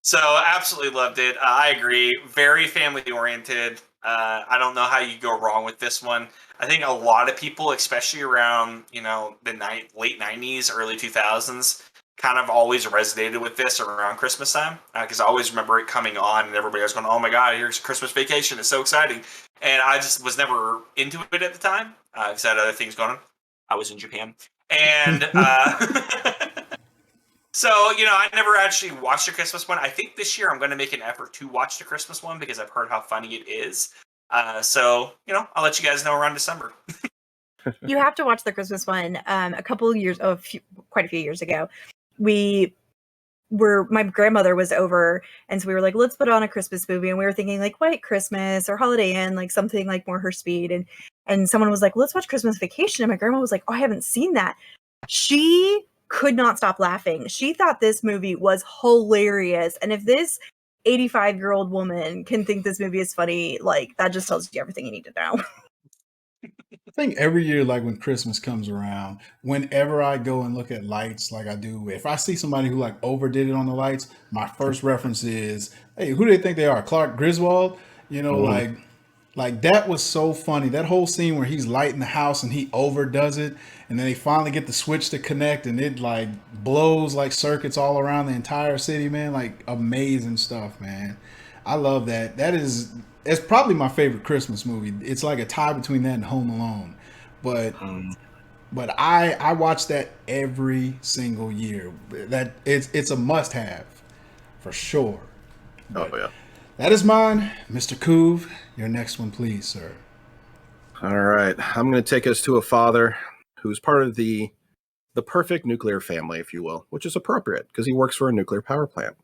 So absolutely loved it. I agree. Very family oriented. I don't know how you go wrong with this one. I think a lot of people, especially around, the late 90s, early 2000s, kind of always resonated with this around Christmas time. Because I always remember it coming on and everybody was going, oh my God, here's Christmas Vacation. It's so exciting. And I just was never into it at the time because I had other things going on. I was in Japan. And so, I never actually watched the Christmas one. I think this year I'm going to make an effort to watch the Christmas one because I've heard how funny it is. So, I'll let you guys know around December. You have to watch the Christmas one. Quite a few years ago, my grandmother was over, and so we were like, let's put on a Christmas movie, and we were thinking like White Christmas or Holiday Inn, like something like more her speed, and someone was like, let's watch Christmas Vacation, and my grandma was like, oh, I haven't seen that. She could not stop laughing. She thought this movie was hilarious, and if this 85-year-old woman can think this movie is funny, like, that just tells you everything you need to know. I think every year, like when Christmas comes around, whenever I go and look at lights, like I do, if I see somebody who like overdid it on the lights, my first reference is, hey, who do they think they are? Clark Griswold? Like that was so funny. That whole scene where he's lighting the house and he overdoes it, and then they finally get the switch to connect, and it like blows like circuits all around the entire city, man. Like amazing stuff, man. I love that. It's probably my favorite Christmas movie. It's like a tie between that and Home Alone. But I watch that every single year. That it's a must have for sure. Oh yeah. That is mine. Mr. Kuv, your next one, please, sir. All right. I'm going to take us to a father who's part of the perfect nuclear family, if you will, which is appropriate because he works for a nuclear power plant.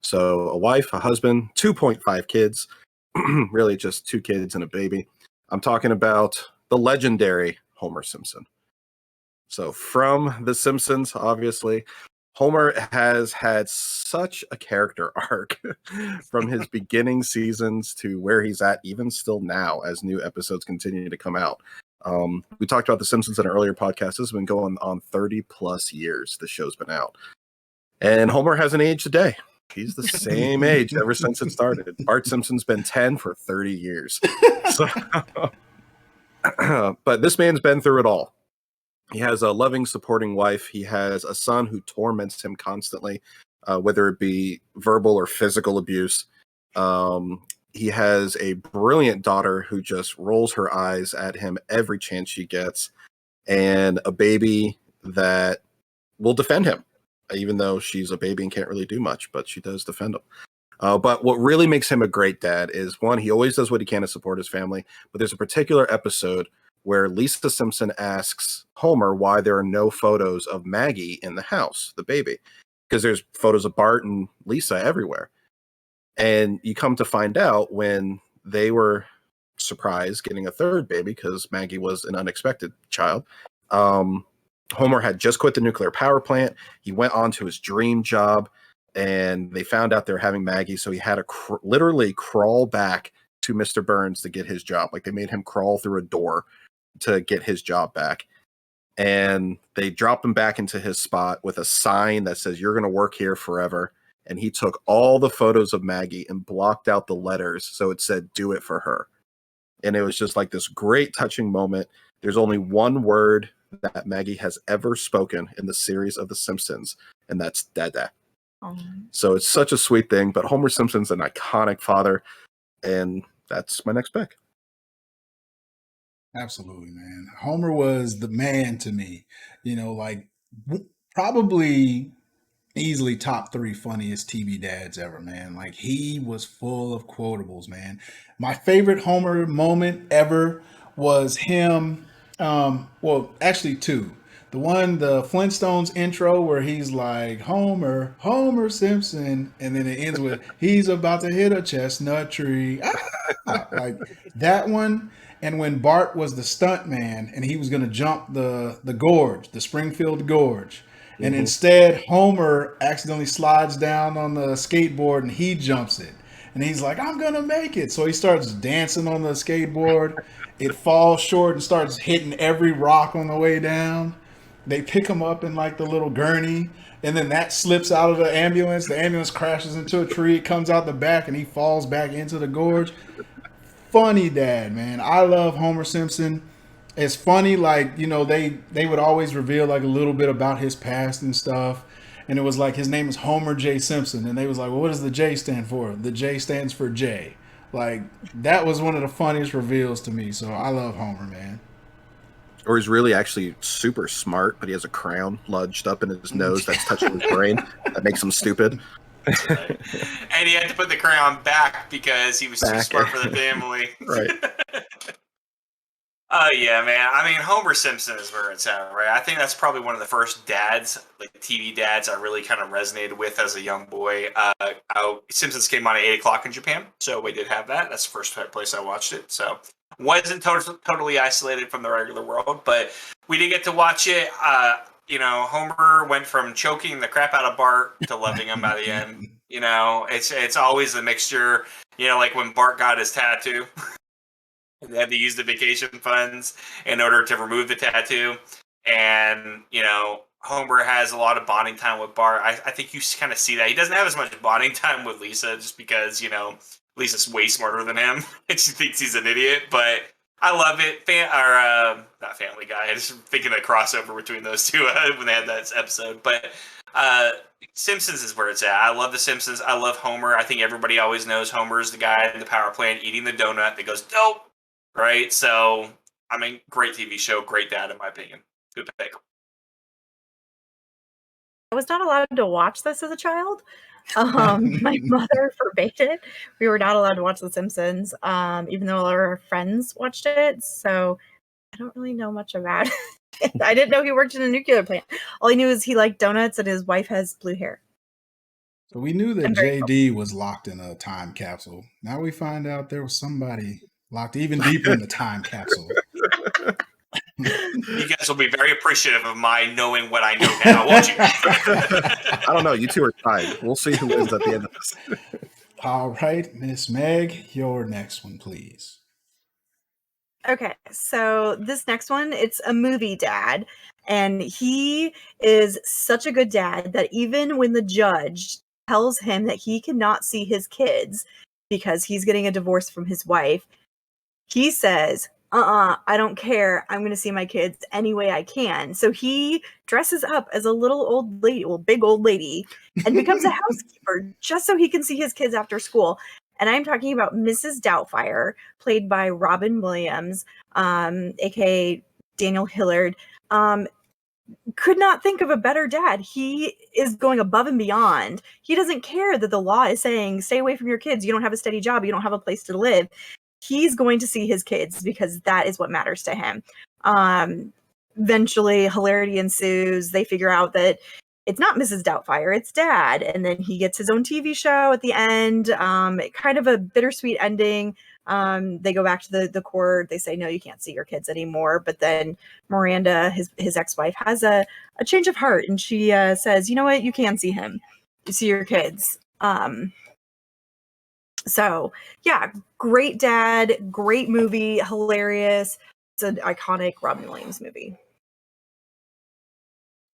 So a wife, a husband, 2.5 kids, really just 2 kids and a baby. I'm talking about the legendary Homer Simpson. So from The Simpsons, obviously, Homer has had such a character arc from his beginning seasons to where he's at even still now as new episodes continue to come out. We talked about The Simpsons in an earlier podcast. This has been going on 30 plus years. The show's been out. And Homer hasn't aged a day. He's the same age ever since it started. Bart Simpson's been 10 for 30 years. So, but this man's been through it all. He has a loving, supporting wife. He has a son who torments him constantly, whether it be verbal or physical abuse. He has a brilliant daughter who just rolls her eyes at him every chance she gets, and a baby that will defend him, even though she's a baby and can't really do much, but she does defend him. But what really makes him a great dad is, one, he always does what he can to support his family, but there's a particular episode where Lisa Simpson asks Homer why there are no photos of Maggie in the house, the baby, because there's photos of Bart and Lisa everywhere. And you come to find out when they were surprised getting a third baby, because Maggie was an unexpected child. Homer had just quit the nuclear power plant. He went on to his dream job, and they found out they were having Maggie. So he had to literally crawl back to Mr. Burns to get his job. Like, they made him crawl through a door to get his job back. And they dropped him back into his spot with a sign that says, "You're going to work here forever." And he took all the photos of Maggie and blocked out the letters so it said, "Do it for her." And it was just like this great touching moment. There's only one word that Maggie has ever spoken in the series of The Simpsons, and that's Dada. So it's such a sweet thing. But Homer Simpson's an iconic father, and that's my next pick. Absolutely, man. Homer was the man to me. Like probably easily top 3 funniest TV dads ever, man. Like, he was full of quotables, man. My favorite Homer moment ever was him. Well, actually 2. The Flintstones intro where he's like, Homer Simpson, and then it ends with, he's about to hit a chestnut tree. Like that one. And when Bart was the stunt man and he was going to jump the gorge, the Springfield Gorge, and instead Homer accidentally slides down on the skateboard and he jumps it. And he's like, I'm going to make it. So he starts dancing on the skateboard. It falls short and starts hitting every rock on the way down. They pick him up in like the little gurney, and then that slips out of the ambulance. The ambulance crashes into a tree. It comes out the back and he falls back into the gorge. Funny dad, man. I love Homer Simpson. It's funny, like, they would always reveal like a little bit about his past and stuff. And it was like, his name is Homer J. Simpson. And they was like, well, what does the J stand for? The J stands for J. Like, that was one of the funniest reveals to me. So I love Homer, man. Or he's really actually super smart, but he has a crown lodged up in his nose that's touching his brain. That makes him stupid. Right. And he had to put the crown back because he was too smart for the family. Right. Oh, yeah, man. I mean, Homer Simpson is where it's at, right? I think that's probably one of the first dads, like TV dads, I really kind of resonated with as a young boy. Simpsons came on at 8 o'clock in Japan, so we did have that. That's the first place I watched it. So wasn't totally isolated from the regular world, but we did get to watch it. Homer went from choking the crap out of Bart to loving him by the end. It's always a mixture. Like when Bart got his tattoo. They had to use the vacation funds in order to remove the tattoo. And, Homer has a lot of bonding time with Bart. I think you kind of see that. He doesn't have as much bonding time with Lisa just because, Lisa's way smarter than him. And she thinks he's an idiot. But I love it. Not Family Guy. I just thinking of the crossover between those two when they had that episode. But Simpsons is where it's at. I love The Simpsons. I love Homer. I think everybody always knows Homer is the guy in the power plant eating the donut that goes, dope. Right, so great TV show, great dad in my opinion. Good pick. I was not allowed to watch this as a child. My mother forbade it. We were not allowed to watch The Simpsons, even though all our friends watched it. So I don't really know much about it. I didn't know he worked in a nuclear plant. All I knew is he liked donuts and his wife has blue hair. So we knew that JD was locked in a time capsule. Now we find out there was somebody locked even deeper in the time capsule. You guys will be very appreciative of my knowing what I know now, won't you? I don't know. You two are tied. We'll see who wins at the end of this. All right, Miss Meg, your next one, please. Okay, so this next one, it's a movie dad. And he is such a good dad that even when the judge tells him that he cannot see his kids because he's getting a divorce from his wife, he says, I don't care. I'm going to see my kids any way I can. So he dresses up as a little old lady, well, big old lady, and becomes a housekeeper just so he can see his kids after school. And I'm talking about Mrs. Doubtfire, played by Robin Williams, aka Daniel Hillard. Could not think of a better dad. He is going above and beyond. He doesn't care that the law is saying, stay away from your kids. You don't have a steady job. You don't have a place to live. He's going to see his kids because that is what matters to him. Eventually, hilarity ensues. They figure out that it's not Mrs. Doubtfire, it's Dad. And then he gets his own TV show at the end. Kind of a bittersweet ending. They go back to the court. They say, no, you can't see your kids anymore. But then Miranda, his ex-wife, has a change of heart. And she says, you know what? You can see him. You see your kids. So, yeah, great dad, great movie, hilarious. It's an iconic Robin Williams movie.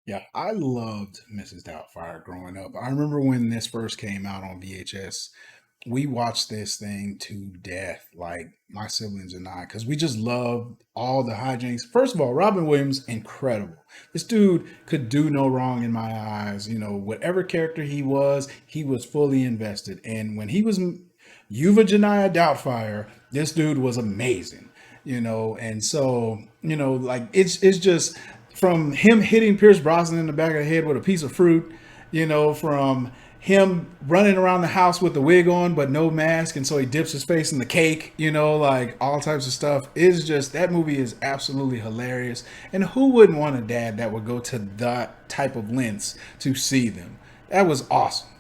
Yeah, I loved Mrs. Doubtfire growing up. I remember when this first came out on VHS, we watched this thing to death, like my siblings and I, because we just loved all the hijinks. First of all, Robin Williams, incredible. This dude could do no wrong in my eyes. You know, whatever character he was fully invested. And when he was Yuva Janaya Doubtfire, this dude was amazing. You know, and so, you know, like it's just from him hitting Pierce Brosnan in the back of the head with a piece of fruit, you know, from him running around the house with the wig on but no mask, and so he dips his face in the cake, you know, like all types of stuff. Is just, that movie is absolutely hilarious. And who wouldn't want a dad that would go to that type of lengths to see them? That was awesome.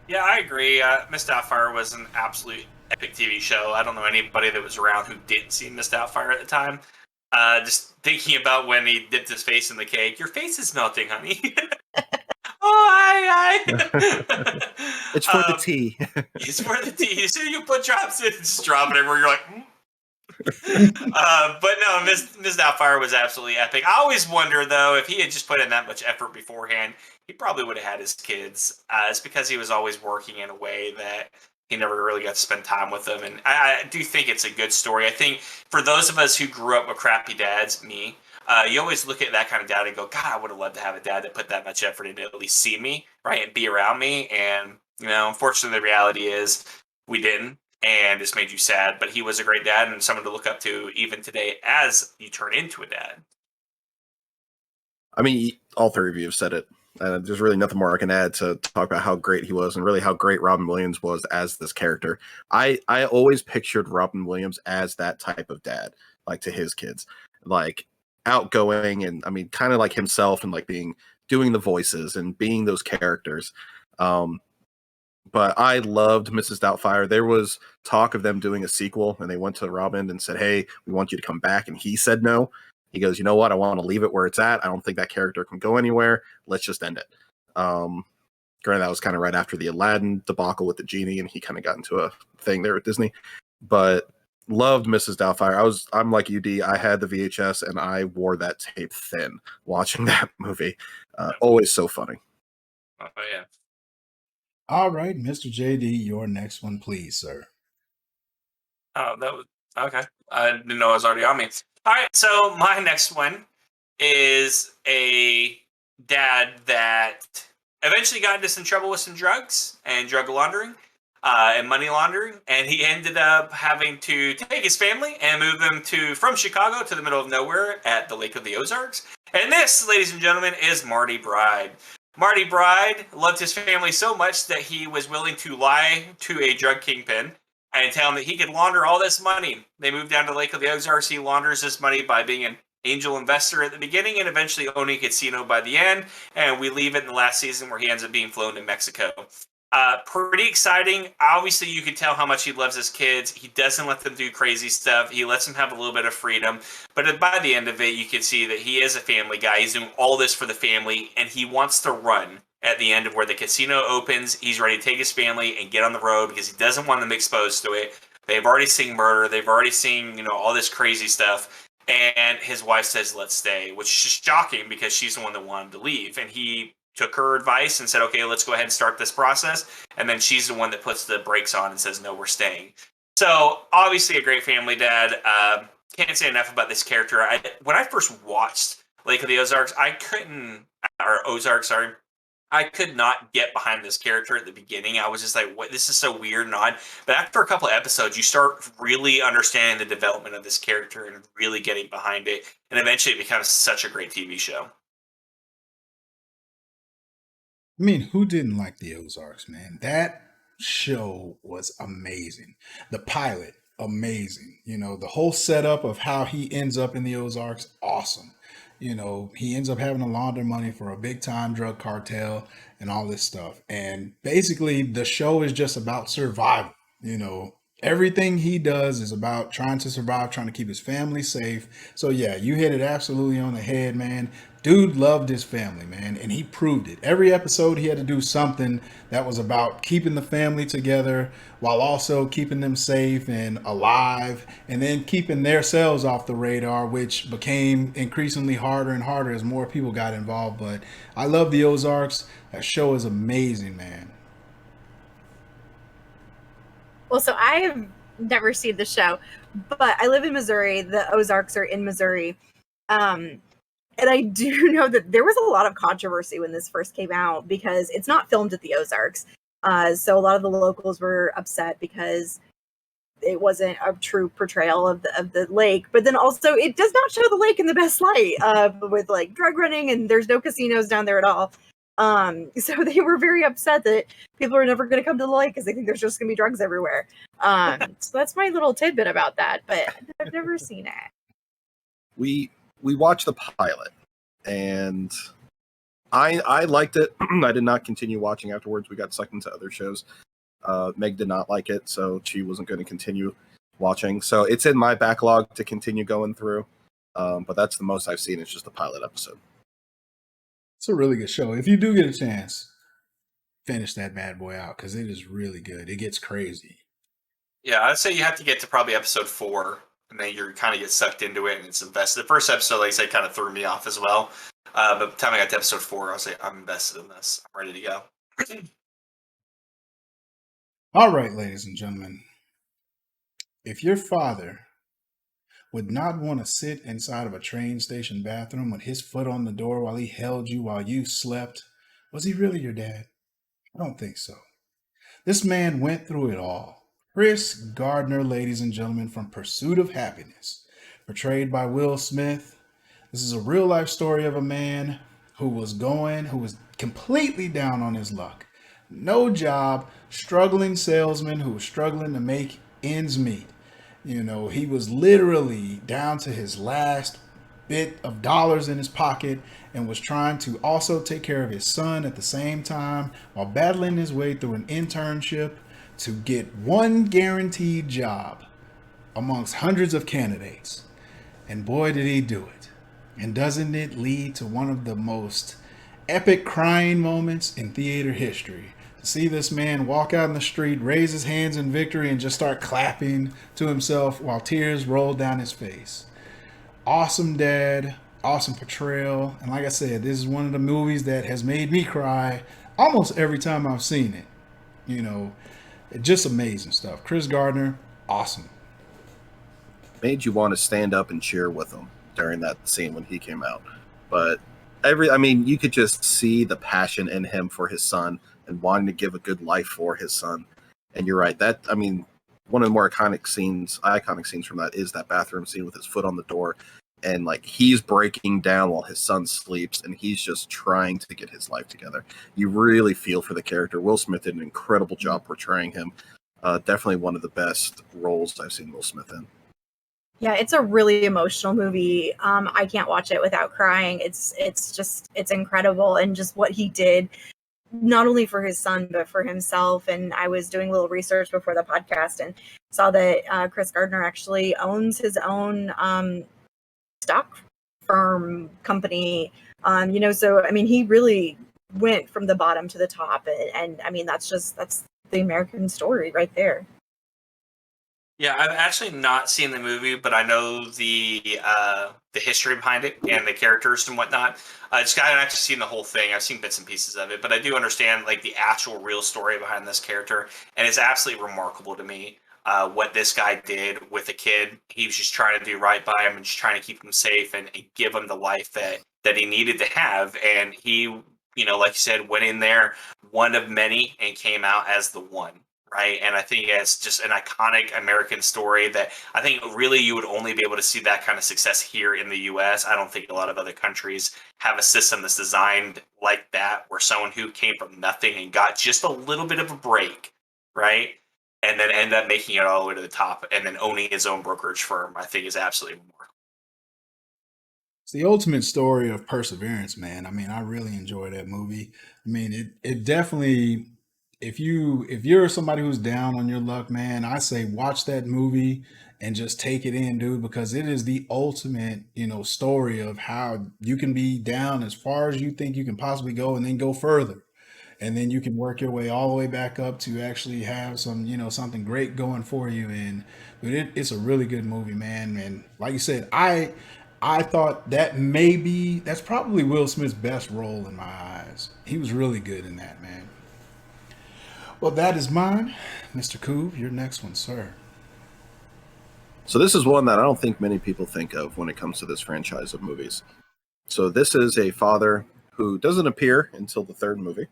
Yeah, I agree. Miss Doubtfire was an absolute epic TV show. I don't know anybody that was around who didn't see Miss Doubtfire at the time. Just thinking about when he dipped his face in the cake. Your face is melting, honey. Oh, hi. It's for the tea. It's for the tea. So you put drops in and just drop it everywhere. You're like, but no, Miss Doubtfire was absolutely epic. I always wonder, though, if he had just put in that much effort beforehand, he probably would have had his kids. It's because he was always working in a way that he never really got to spend time with them. And I do think it's a good story. I think for those of us who grew up with crappy dads, me, you always look at that kind of dad and go, God, I would have loved to have a dad that put that much effort into at least see me, right, and be around me. And, you know, unfortunately, the reality is we didn't, and it's made you sad. But he was a great dad and someone to look up to even today as you turn into a dad. I mean, all three of you have said it. There's really nothing more I can add to talk about how great he was and really how great Robin Williams was as this character. I always pictured Robin Williams as that type of dad, like to his kids, like outgoing and I mean, kind of like himself and like doing the voices and being those characters. But I loved Mrs. Doubtfire. There was talk of them doing a sequel, and they went to Robin and said, hey, we want you to come back. And he said no. He goes, you know what? I want to leave it where it's at. I don't think that character can go anywhere. Let's just end it. Granted, that was kind of right after the Aladdin debacle with the genie, and he kind of got into a thing there with Disney. But loved Mrs. Doubtfire. I'm like you, D. I had the VHS, and I wore that tape thin watching that movie. Always so funny. Oh, yeah. All right, Mr. JD, your next one, please, sir. Oh, that was okay. I didn't know it was already on me. All right, so my next one is a dad that eventually got into some trouble with some drugs and drug laundering and money laundering, and he ended up having to take his family and move them from Chicago to the middle of nowhere at the Lake of the Ozarks. And this, ladies and gentlemen, is Marty Bride. Marty Bride loved his family so much that he was willing to lie to a drug kingpin and tell him that he could launder all this money. They moved down to Lake of the Ozarks. He launders this money by being an angel investor at the beginning and eventually owning a casino by the end. And we leave it in the last season where he ends up being flown to Mexico. Pretty exciting. Obviously, you can tell how much he loves his kids. He doesn't let them do crazy stuff. He lets them have a little bit of freedom. But by the end of it, you can see that he is a family guy. He's doing all this for the family, and he wants to run at the end of where the casino opens. He's ready to take his family and get on the road because he doesn't want them exposed to it. They've already seen murder. They've already seen, all this crazy stuff. And his wife says, let's stay, which is shocking because she's the one that wanted to leave. And he took her advice and said, okay, let's go ahead and start this process. And then she's the one that puts the brakes on and says, no, we're staying. So obviously a great family dad. Can't say enough about this character. When I first watched Lake of the Ozarks, Ozark, sorry. I could not get behind this character at the beginning. I was just like, "What? This is so weird and odd." But after a couple of episodes, you start really understanding the development of this character and really getting behind it, and eventually it becomes such a great TV show. I mean, who didn't like the Ozarks, man? That show was amazing. The pilot, amazing. The whole setup of how he ends up in the Ozarks, awesome. He ends up having to launder money for a big time drug cartel and all this stuff. And basically, the show is just about survival. Everything he does is about trying to survive, trying to keep his family safe. So, yeah, you hit it absolutely on the head, man. Dude loved his family, man, and he proved it. Every episode, he had to do something that was about keeping the family together while also keeping them safe and alive, and then keeping themselves off the radar, which became increasingly harder and harder as more people got involved. But I love the Ozarks. That show is amazing, man. Well, so I have never seen the show, but I live in Missouri. The Ozarks are in Missouri. And I do know that there was a lot of controversy when this first came out because it's not filmed at the Ozarks. So a lot of the locals were upset because it wasn't a true portrayal of the lake. But then also it does not show the lake in the best light with like drug running, and there's no casinos down there at all. So they were very upset that people are never going to come to the lake because they think there's just going to be drugs everywhere. So that's my little tidbit about that, but I've never seen it. We watched the pilot, and I liked it. I did not continue watching afterwards. We got sucked into other shows. Meg did not like it, so she wasn't going to continue watching. So it's in my backlog to continue going through. But that's the most I've seen. It's just the pilot episode. It's a really good show. If you do get a chance, finish that bad boy out because it is really good. It gets crazy. Yeah, I'd say you have to get to probably episode 4, and then you kind of get sucked into it, and it's invested. The first episode, like I said, kind of threw me off as well. But by the time I got to episode 4, I was like, I'm invested in this. I'm ready to go. All right, ladies and gentlemen. If your father would not want to sit inside of a train station bathroom with his foot on the door while he held you while you slept, was he really your dad? I don't think so. This man went through it all. Chris Gardner, ladies and gentlemen, from Pursuit of Happiness, portrayed by Will Smith. This is a real life story of a man who was completely down on his luck. No job, struggling salesman who was struggling to make ends meet. He was literally down to his last bit of dollars in his pocket and was trying to also take care of his son at the same time while battling his way through an internship to get one guaranteed job amongst hundreds of candidates. And boy, did he do it. And doesn't it lead to one of the most epic crying moments in theater history? To see this man walk out in the street, raise his hands in victory, and just start clapping to himself while tears roll down his face. Awesome dad, awesome portrayal. And like I said, this is one of the movies that has made me cry almost every time I've seen it. Just amazing stuff. Chris Gardner, awesome. Made you want to stand up and cheer with him during that scene when he came out. But you could just see the passion in him for his son and wanting to give a good life for his son. And you're right. One of the more iconic scenes from that is that bathroom scene with his foot on the door. And like he's breaking down while his son sleeps and he's just trying to get his life together. You really feel for the character. Will Smith did an incredible job portraying him. Definitely one of the best roles I've seen Will Smith in. Yeah, it's a really emotional movie. I can't watch it without crying. It's incredible, and just what he did, not only for his son but for himself. And I was doing a little research before the podcast and saw that Chris Gardner actually owns his own stock firm company. So he really went from the bottom to the top, and that's the American story right there. Yeah, I've actually not seen the movie, but I know the history behind it and the characters and whatnot. I haven't actually seen the whole thing. I've seen bits and pieces of it, but I do understand like the actual real story behind this character, and it's absolutely remarkable to me. what this guy did with a kid. He was just trying to do right by him and just trying to keep him safe and give him the life that he needed to have. And he, like you said, went in there one of many and came out as the one. Right. And I think it's just an iconic American story that I think really you would only be able to see that kind of success here in the US. I don't think a lot of other countries have a system that's designed like that, where someone who came from nothing and got just a little bit of a break, right, and then end up making it all the way to the top and then owning his own brokerage firm, I think is absolutely remarkable. It's the ultimate story of perseverance, man. I mean, I really enjoy that movie. I mean, it definitely, if you're somebody who's down on your luck, man, I say watch that movie and just take it in, dude, because it is the ultimate, story of how you can be down as far as you think you can possibly go and then go further. And then you can work your way all the way back up to actually have some, something great going for you. And but it's a really good movie, man. And like you said, I thought that's probably Will Smith's best role in my eyes. He was really good in that, man. Well, that is mine. Mr. Kuv, your next one, sir. So this is one that I don't think many people think of when it comes to this franchise of movies. So this is a father who doesn't appear until the third movie.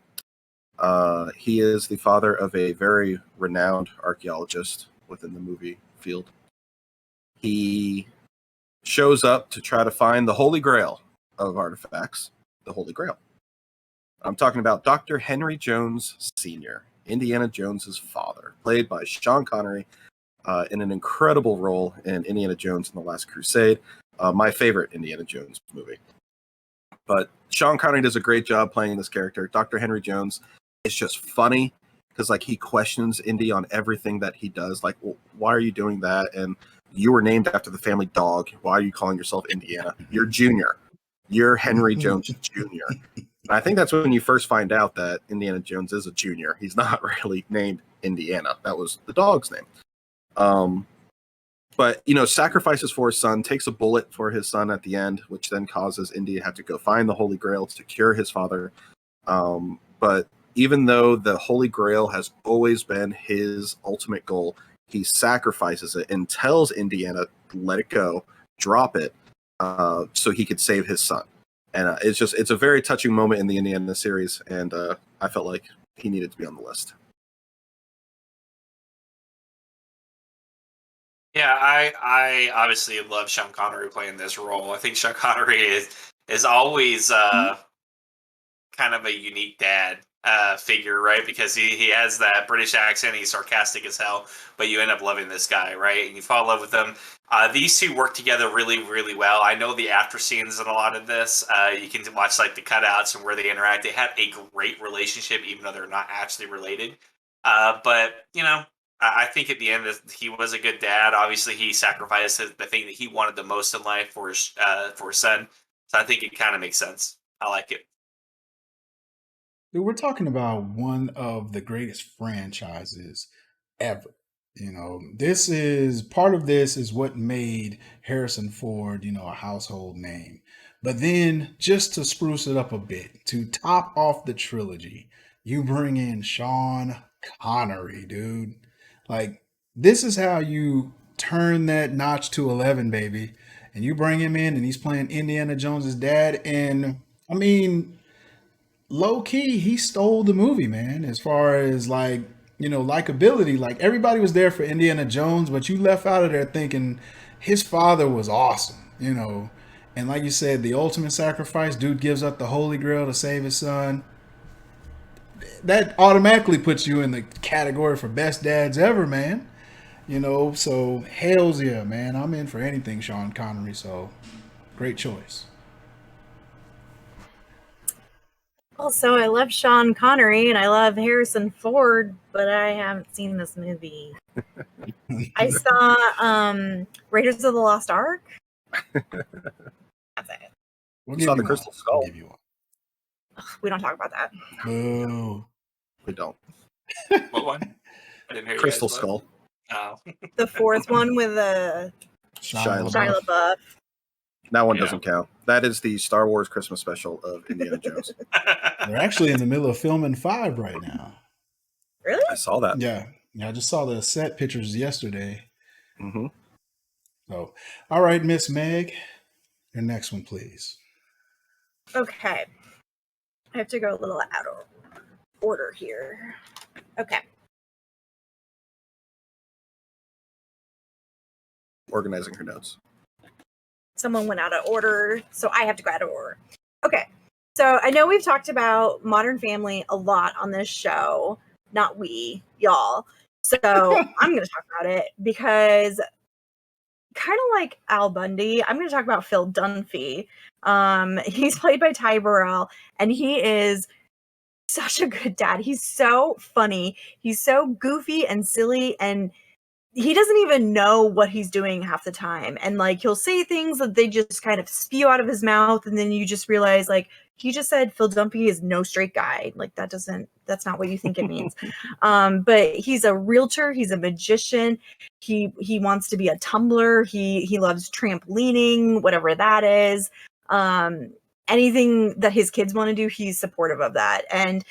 He is the father of a very renowned archaeologist within the movie field. He shows up to try to find the Holy Grail of artifacts, the Holy Grail. I'm talking about Dr. Henry Jones Sr., Indiana Jones's father, played by Sean Connery, in an incredible role in Indiana Jones and the Last Crusade, my favorite Indiana Jones movie. But Sean Connery does a great job playing this character. Dr. Henry Jones is just funny because he questions Indy on everything that he does. Like, well, why are you doing that? And you were named after the family dog. Why are you calling yourself Indiana? You're Junior. You're Henry Jones Jr. And I think that's when you first find out that Indiana Jones is a junior. He's not really named Indiana. That was the dog's name. But, sacrifices for his son, takes a bullet for his son at the end, which then causes Indy to have to go find the Holy Grail to cure his father. But even though the Holy Grail has always been his ultimate goal, he sacrifices it and tells Indiana, let it go, drop it, so he could save his son. And it's a very touching moment in the Indiana series, and I felt like he needed to be on the list. Yeah, I obviously love Sean Connery playing this role. I think Sean Connery is always kind of a unique dad figure, right? Because he has that British accent, he's sarcastic as hell, but you end up loving this guy, right? And you fall in love with him. These two work together really, really well. I know the after scenes in a lot of this. You can watch the cutouts and where they interact. They have a great relationship, even though they're not actually related. But I think at the end he was a good dad. Obviously, he sacrificed the thing that he wanted the most in life for his son. So I think it kind of makes sense. I like it. Dude, we're talking about one of the greatest franchises ever. This is part of this is what made Harrison Ford, a household name. But then just to spruce it up a bit, to top off the trilogy, you bring in Sean Connery, dude. This is how you turn that notch to 11, baby. And you bring him in and he's playing Indiana Jones's dad. And I mean, low key, he stole the movie, man, as far as likability. Everybody was there for Indiana Jones, but you left out of there thinking his father was awesome, And like you said, the ultimate sacrifice, dude gives up the Holy Grail to save his son. That automatically puts you in the category for best dads ever, man. So hells yeah, man. I'm in for anything Sean Connery, so great choice. Also, I love Sean Connery and I love Harrison Ford, but I haven't seen this movie. I saw Raiders of the Lost Ark. That's it. We saw the Crystal Skull. We don't talk about that. Boo. We don't. What one? I didn't hear you Crystal guys, Skull. Oh. The fourth one with Shia Shia LaBeouf. That one doesn't count. That is the Star Wars Christmas special of Indiana Jones. They're actually in the middle of filming 5 right now. Really? I saw that. Yeah. Yeah, I just saw the set pictures yesterday. Mm-hmm. So, all right, Miss Meg, your next one, please. Okay. I have to go a little out of order here. Okay. Organizing her notes. Someone went out of order, so I have to go out of order. Okay. So I know we've talked about Modern Family a lot on this show. Not we, y'all. So I'm going to talk about it because kind of like Al Bundy, I'm going to talk about Phil Dunphy. He's played by Ty Burrell, and he is such a good dad. He's so funny. He's so goofy and silly, and he doesn't even know what he's doing half the time. And like he'll say things that they just kind of spew out of his mouth, and then you just realize like he just said Phil Dunphy is no straight guy. Like that's not what you think it means. But he's a realtor, he's a magician, he wants to be a tumbler, he loves trampolining, whatever that is. Anything that his kids want to do, he's supportive of that. And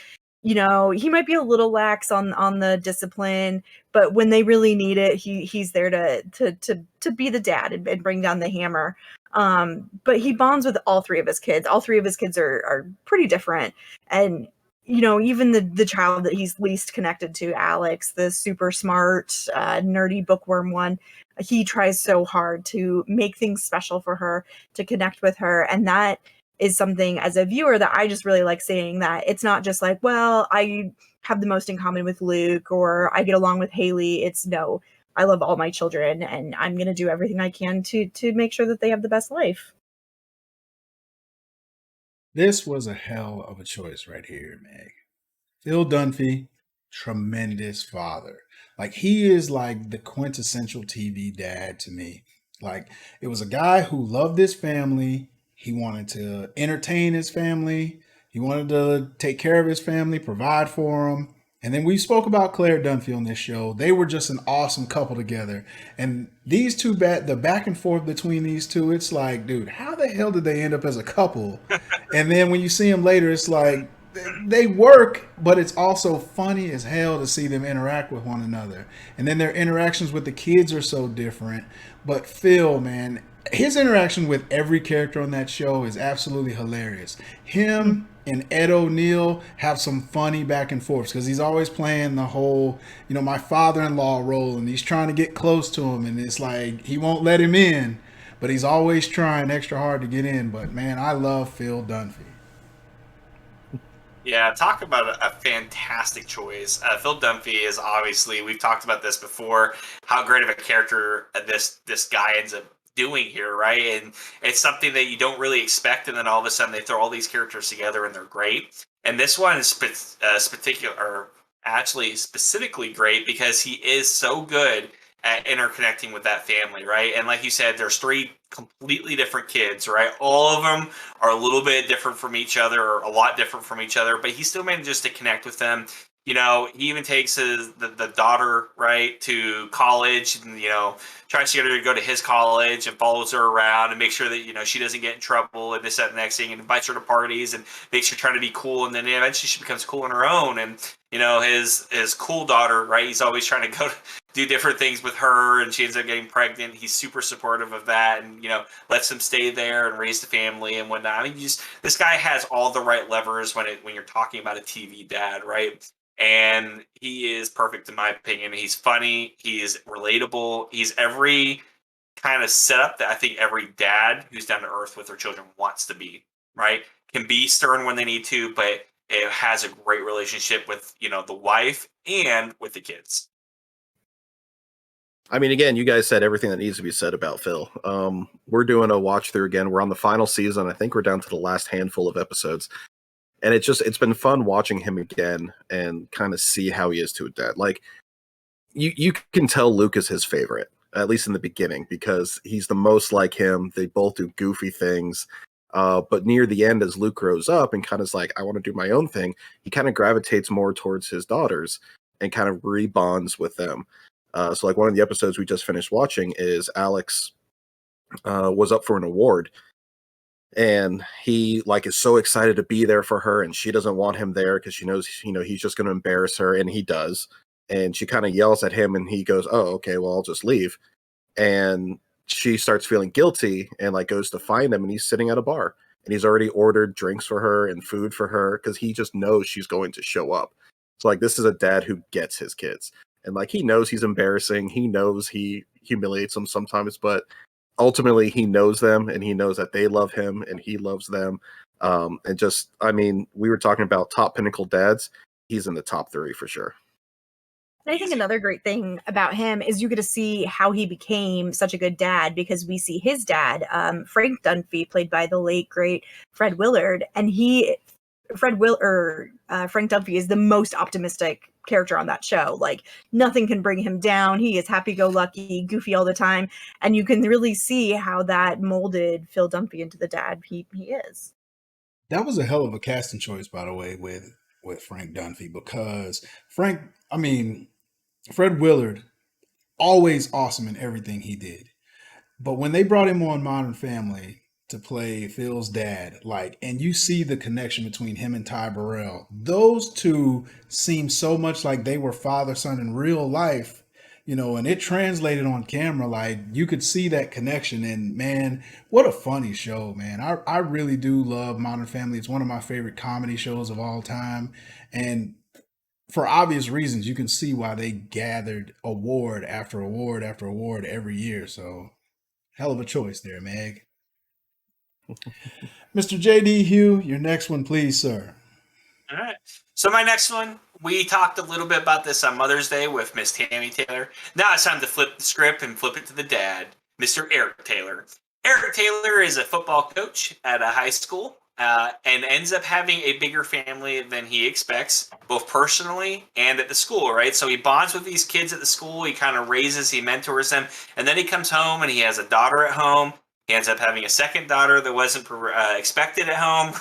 you know, he might be a little lax on the discipline, but when they really need it, he's there to be the dad and bring down the hammer. But he bonds with all three of his kids. All three of his kids are pretty different. And, you know, even the child that he's least connected to, Alex, the super smart, nerdy bookworm one, he tries so hard to make things special for her, to connect with her. And that is something as a viewer that I just really like seeing, that it's not just like, well, I have the most in common with Luke or I get along with Haley. It's no, I love all my children and I'm going to do everything I can to make sure that they have the best life. This was a hell of a choice right here, Meg. Phil Dunphy, tremendous father. Like he is like the quintessential TV dad to me. Like it was a guy who loved his family. He wanted to entertain his family. He wanted to take care of his family, provide for them. And then we spoke about Claire Dunphy on this show. They were just an awesome couple together. And these two, the back and forth between these two, it's like, dude, how the hell did they end up as a couple? And then when you see them later, it's like they work, but it's also funny as hell to see them interact with one another. And then their interactions with the kids are so different. But Phil, man, his interaction with every character on that show is absolutely hilarious. Him and Ed O'Neill have some funny back and forths because he's always playing the whole, you know, my father-in-law role, and he's trying to get close to him, and it's like he won't let him in, but he's always trying extra hard to get in. But man, I love Phil Dunphy. Yeah, talk about a fantastic choice. Phil Dunphy is obviously, we've talked about this before, how great of a character this guy ends up doing here, right? And it's something that you don't really expect, and then all of a sudden they throw all these characters together and they're great. And this one is specifically great because he is so good at interconnecting with that family, right? And like you said, there's three completely different kids, right? All of them are a little bit different from each other, or a lot different from each other, but he still manages to connect with them. You know, he even takes the daughter, right, to college, and you know, tries to get her to go to his college and follows her around and make sure that, you know, she doesn't get in trouble and this, that, and the next thing, and invites her to parties and makes her try to be cool, and then eventually she becomes cool on her own. And you know, his cool daughter, right, he's always trying to go do different things with her, and she ends up getting pregnant. He's super supportive of that, and you know, lets them stay there and raise the family and whatnot. I mean, this guy has all the right levers when you're talking about a TV dad, right? And he is perfect in my opinion. He's funny, he's relatable, he's every kind of setup that I think every dad who's down to earth with their children wants to be, right? Can be stern when they need to, but it has a great relationship with, you know, the wife and with the kids. I mean, again, you guys said everything that needs to be said about Phil. We're doing a watch through again. We're on the final season. I think we're down to the last handful of episodes. And it's been fun watching him again and kind of see how he is to a dad. Like, you can tell Luke is his favorite, at least in the beginning, because he's the most like him. They both do goofy things. But near the end, as Luke grows up and kind of is like, I want to do my own thing, he kind of gravitates more towards his daughters and kind of rebonds with them. So like one of the episodes we just finished watching is Alex was up for an award, and he like is so excited to be there for her, and she doesn't want him there because she knows, you know, he's just going to embarrass her, and he does. and she kind of yells at him, and he goes, "Oh, okay, well, I'll just leave." And she starts feeling guilty and like goes to find him, and he's sitting at a bar, and he's already ordered drinks for her and food for her because he just knows she's going to show up. So like, this is a dad who gets his kids, and like, he knows he's embarrassing, he knows he humiliates them sometimes, but ultimately he knows them, and he knows that they love him and he loves them. And just, I mean, we were talking about top pinnacle dads. He's in the top 3 for sure. And I think another great thing about him is you get to see how he became such a good dad, because we see his dad, Frank Dunphy, played by the late great Fred Willard, and Frank Dunphy is the most optimistic character on that show. Like, nothing can bring him down. He is happy-go-lucky, goofy all the time, and you can really see how that molded Phil Dunphy into the dad he is. That was a hell of a casting choice, by the way, with Frank Dunphy, because Fred Willard, always awesome in everything he did. But when they brought him on Modern Family to play Phil's dad, and you see the connection between him and Ty Burrell, those two seem so much like they were father-son in real life, and it translated on camera. Like, you could see that connection, and man, what a funny show, man. I really do love Modern Family. It's one of my favorite comedy shows of all time. And for obvious reasons, you can see why they gathered award after award after award every year. So, hell of a choice there, Meg. Mr. J.D. Hugh, your next one, please, sir. All right. So my next one, we talked a little bit about this on Mother's Day with Miss Tammy Taylor. Now it's time to flip the script and flip it to the dad, Mr. Eric Taylor. Eric Taylor is a football coach at a high school. And ends up having a bigger family than he expects, both personally and at the school, right? So he bonds with these kids at the school. He kind of raises, he mentors them. And then he comes home and he has a daughter at home. He ends up having a second daughter that wasn't expected at home.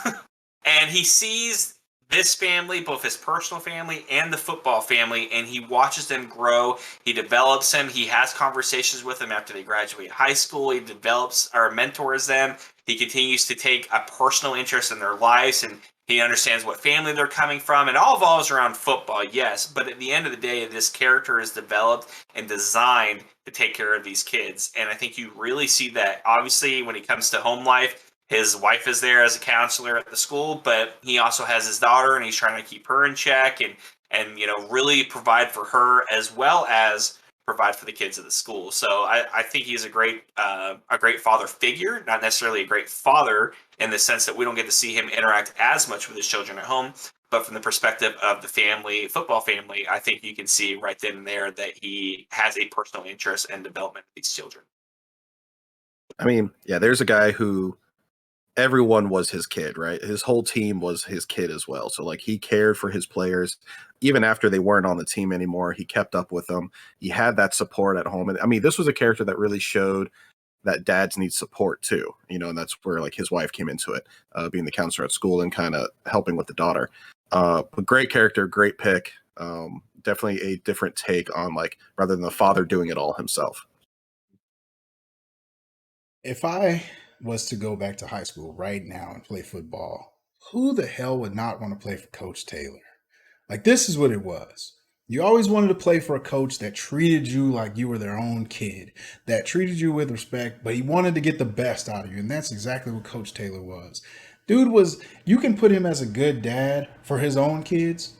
And he sees this family, both his personal family and the football family, and he watches them grow. He develops them. He has conversations with them after they graduate high school. He develops or mentors them. He continues to take a personal interest in their lives, and he understands what family they're coming from. It all evolves around football, yes, but at the end of the day, this character is developed and designed to take care of these kids. And I think you really see that, obviously, when it comes to home life. His wife is there as a counselor at the school, but he also has his daughter, and he's trying to keep her in check and really provide for her as well as provide for the kids at the school. So I think he's a great father figure, not necessarily a great father in the sense that we don't get to see him interact as much with his children at home, but from the perspective of the family, football family, I think you can see right then and there that he has a personal interest and development of these children. I mean, yeah, there's a guy who everyone was his kid, right? His whole team was his kid as well. So like, he cared for his players even after they weren't on the team anymore. He kept up with them. He had that support at home. And I mean, this was a character that really showed that dads need support too, and that's where like his wife came into it, being the counselor at school and kind of helping with the daughter. But great character, great pick. Definitely a different take on, like, rather than the father doing it all himself. If I was to go back to high school right now and play football, who the hell would not want to play for Coach Taylor? Like, this is what it was. You always wanted to play for a coach that treated you like you were their own kid, that treated you with respect, but he wanted to get the best out of you. And that's exactly what Coach Taylor was. You can put him as a good dad for his own kids,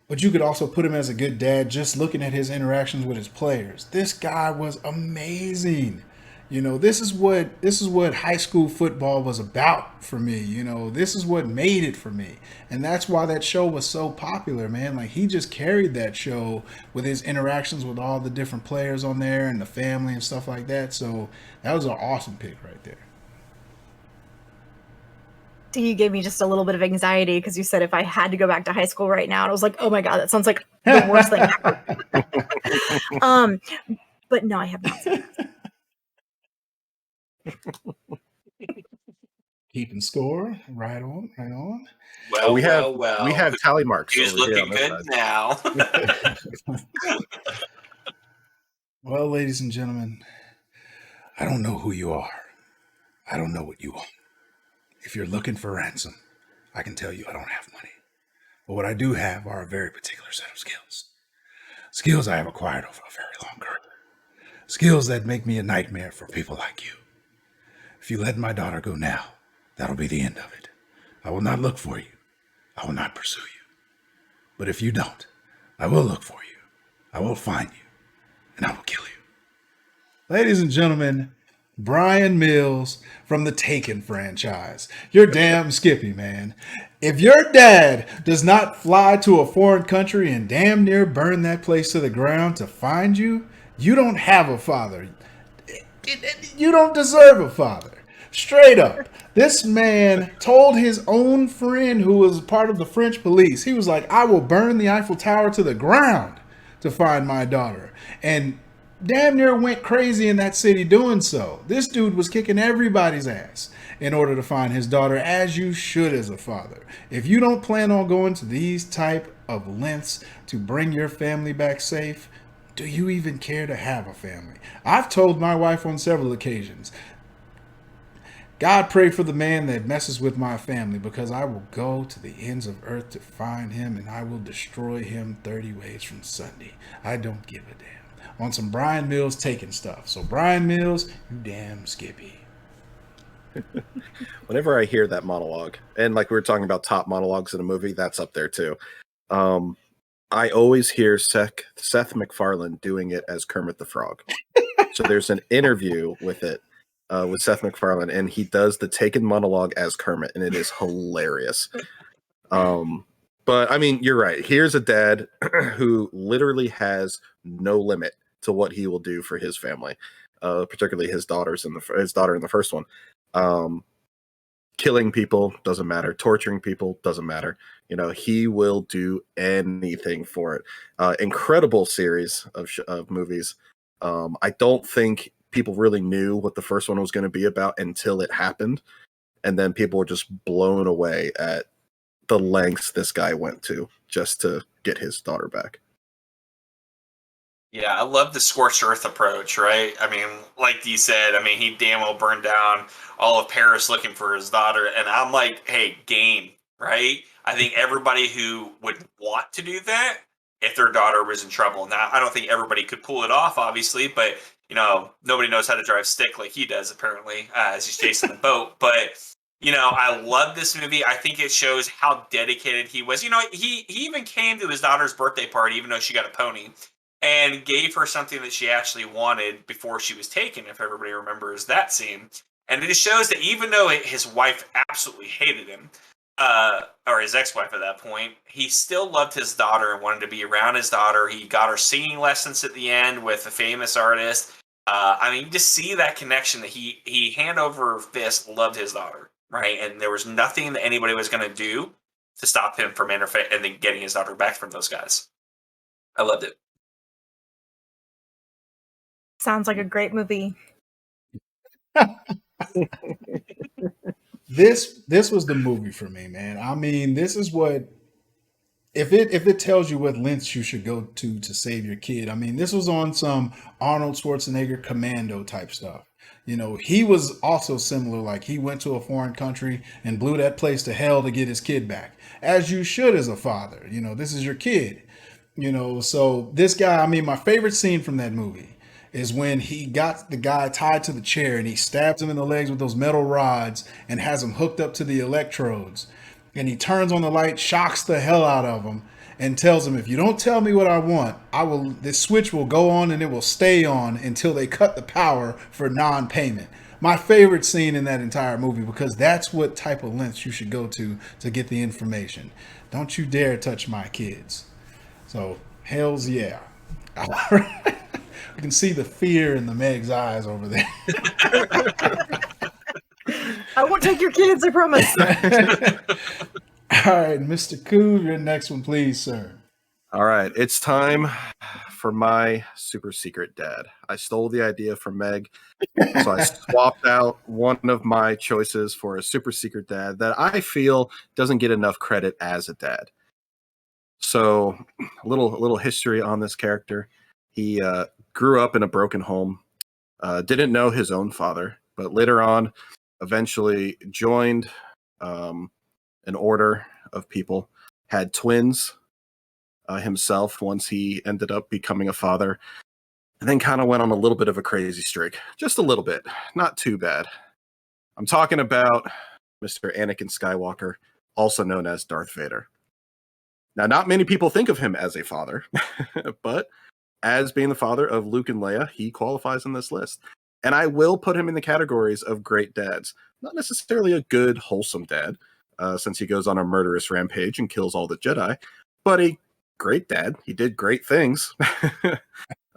but you could also put him as a good dad just looking at his interactions with his players. This guy was amazing. This is what high school football was about for me. This is what made it for me. And that's why that show was so popular, man. Like, he just carried that show with his interactions with all the different players on there and the family and stuff like that. So that was an awesome pick right there. You gave me just a little bit of anxiety because you said if I had to go back to high school right now, and I was like, oh my God, that sounds like the worst thing ever. But no, I have not seen that. Keeping score. Right on. Well, we have tally marks. He's looking good now. Well, ladies and gentlemen, I don't know who you are. I don't know what you want. If you're looking for ransom, I can tell you I don't have money. But what I do have are a very particular set of skills. Skills I have acquired over a very long career. Skills that make me a nightmare for people like you. If you let my daughter go now, that'll be the end of it. I will not look for you. I will not pursue you. But if you don't, I will look for you. I will find you. And I will kill you. Ladies and gentlemen, Brian Mills from the Taken franchise. You're damn Skippy, man. If your dad does not fly to a foreign country and damn near burn that place to the ground to find you, you don't have a father. You don't deserve a father. Straight up. This man told his own friend who was part of the French police, he was like, I will burn the Eiffel Tower to the ground to find my daughter. And damn near went crazy in that city doing so. This dude was kicking everybody's ass in order to find his daughter, as you should as a father. If you don't plan on going to these type of lengths to bring your family back safe, do you even care to have a family? I've told my wife on several occasions, God pray for the man that messes with my family, because I will go to the ends of earth to find him and I will destroy him 30 ways from Sunday. I don't give a damn. On some Brian Mills Taken stuff. So Brian Mills, you damn Skippy. Whenever I hear that monologue, and like we were talking about top monologues in a movie, that's up there too. I always hear Seth MacFarlane doing it as Kermit the Frog. So there's an interview with it with Seth MacFarlane, and he does the Taken monologue as Kermit, and it is hilarious. But I mean, you're right. Here's a dad who literally has no limit to what he will do for his family, particularly his daughter in the first one. Killing people doesn't matter. Torturing people doesn't matter. You know, he will do anything for it. Incredible series of movies. I don't think people really knew what the first one was going to be about until it happened. And then people were just blown away at the lengths this guy went to just to get his daughter back. Yeah, I love the scorched earth approach, right? I mean, like you said, I mean, he damn well burned down all of Paris looking for his daughter. And I'm like, hey, game, right? I think everybody who would want to do that if their daughter was in trouble. Now, I don't think everybody could pull it off, obviously, but, you know, nobody knows how to drive stick like he does, apparently, as he's chasing the boat. But, you know, I love this movie. I think it shows how dedicated he was. You know, he even came to his daughter's birthday party, even though she got a pony, and gave her something that she actually wanted before she was taken, if everybody remembers that scene. And it just shows that even though his wife absolutely hated him, or his ex-wife at that point, he still loved his daughter and wanted to be around his daughter. He got her singing lessons at the end with a famous artist. I mean, you just see that connection that he hand over fist loved his daughter, right? And there was nothing that anybody was going to do to stop him from interfering and then getting his daughter back from those guys. I loved it. Sounds like a great movie. This was the movie for me, man. I mean, this is what, if it tells you what lengths you should go to save your kid. I mean, this was on some Arnold Schwarzenegger Commando type stuff. You know, he was also similar. Like, he went to a foreign country and blew that place to hell to get his kid back, as you should as a father. You know, this is your kid. You know, so this guy, I mean, my favorite scene from that movie is when he got the guy tied to the chair and he stabs him in the legs with those metal rods and has him hooked up to the electrodes. And he turns on the light, shocks the hell out of him, and tells him, if you don't tell me what I want, this switch will go on and it will stay on until they cut the power for non-payment. My favorite scene in that entire movie, because that's what type of lengths you should go to get the information. Don't you dare touch my kids. So, hells yeah. You can see the fear in the Meg's eyes over there. I won't take your kids, I promise. All right, Mr. Kuv, your next one, please, sir. All right, it's time for my super secret dad. I stole the idea from Meg, so I swapped out one of my choices for a super secret dad that I feel doesn't get enough credit as a dad. So, a little history on this character. He grew up in a broken home, didn't know his own father, but later on, eventually joined an order of people, had twins, himself once he ended up becoming a father, and then kind of went on a little bit of a crazy streak. Just a little bit, not too bad. I'm talking about Mr. Anakin Skywalker, also known as Darth Vader. Now, not many people think of him as a father, but as being the father of Luke and Leia, he qualifies in this list. And I will put him in the categories of great dads. Not necessarily a good, wholesome dad, since he goes on a murderous rampage and kills all the Jedi, but a great dad. He did great things.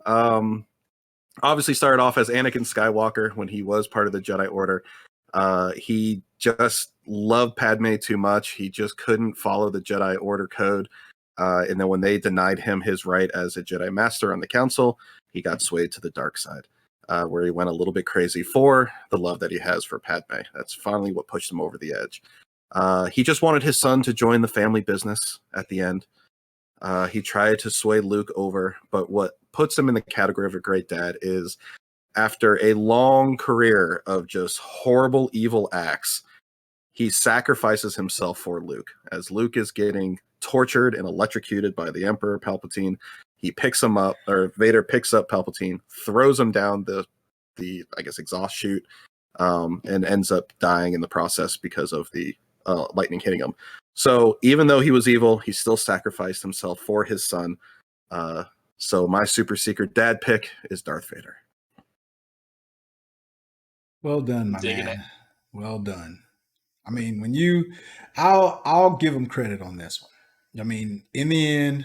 Obviously started off as Anakin Skywalker when he was part of the Jedi Order. He just loved Padme too much. He just couldn't follow the Jedi Order code. And then when they denied him his right as a Jedi Master on the Council, he got swayed to the dark side, where he went a little bit crazy for the love that he has for Padme. That's finally what pushed him over the edge. He just wanted his son to join the family business at the end. He tried to sway Luke over, but what puts him in the category of a great dad is after a long career of just horrible, evil acts, he sacrifices himself for Luke. As Luke is getting tortured and electrocuted by the Emperor Palpatine, he picks him up, or Vader picks up Palpatine, throws him down the I guess, exhaust chute, and ends up dying in the process because of the lightning hitting him. So even though he was evil, he still sacrificed himself for his son. So my super secret dad pick is Darth Vader. Well done, my Digging man. Well done. I mean, I'll give him credit on this one. I mean, in the end,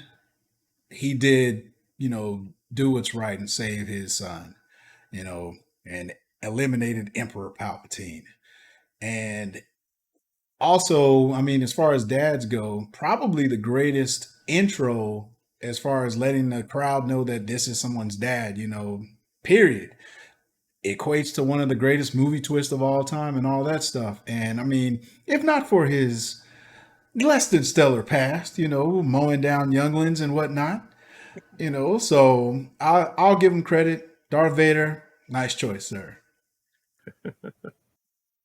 he did, do what's right and save his son, and eliminated Emperor Palpatine. And also, I mean, as far as dads go, probably the greatest intro as far as letting the crowd know that this is someone's dad, period. Equates to one of the greatest movie twists of all time and all that stuff. And I mean, if not for his less than stellar past, mowing down younglings and whatnot, so I'll give him credit. Darth Vader, nice choice, sir.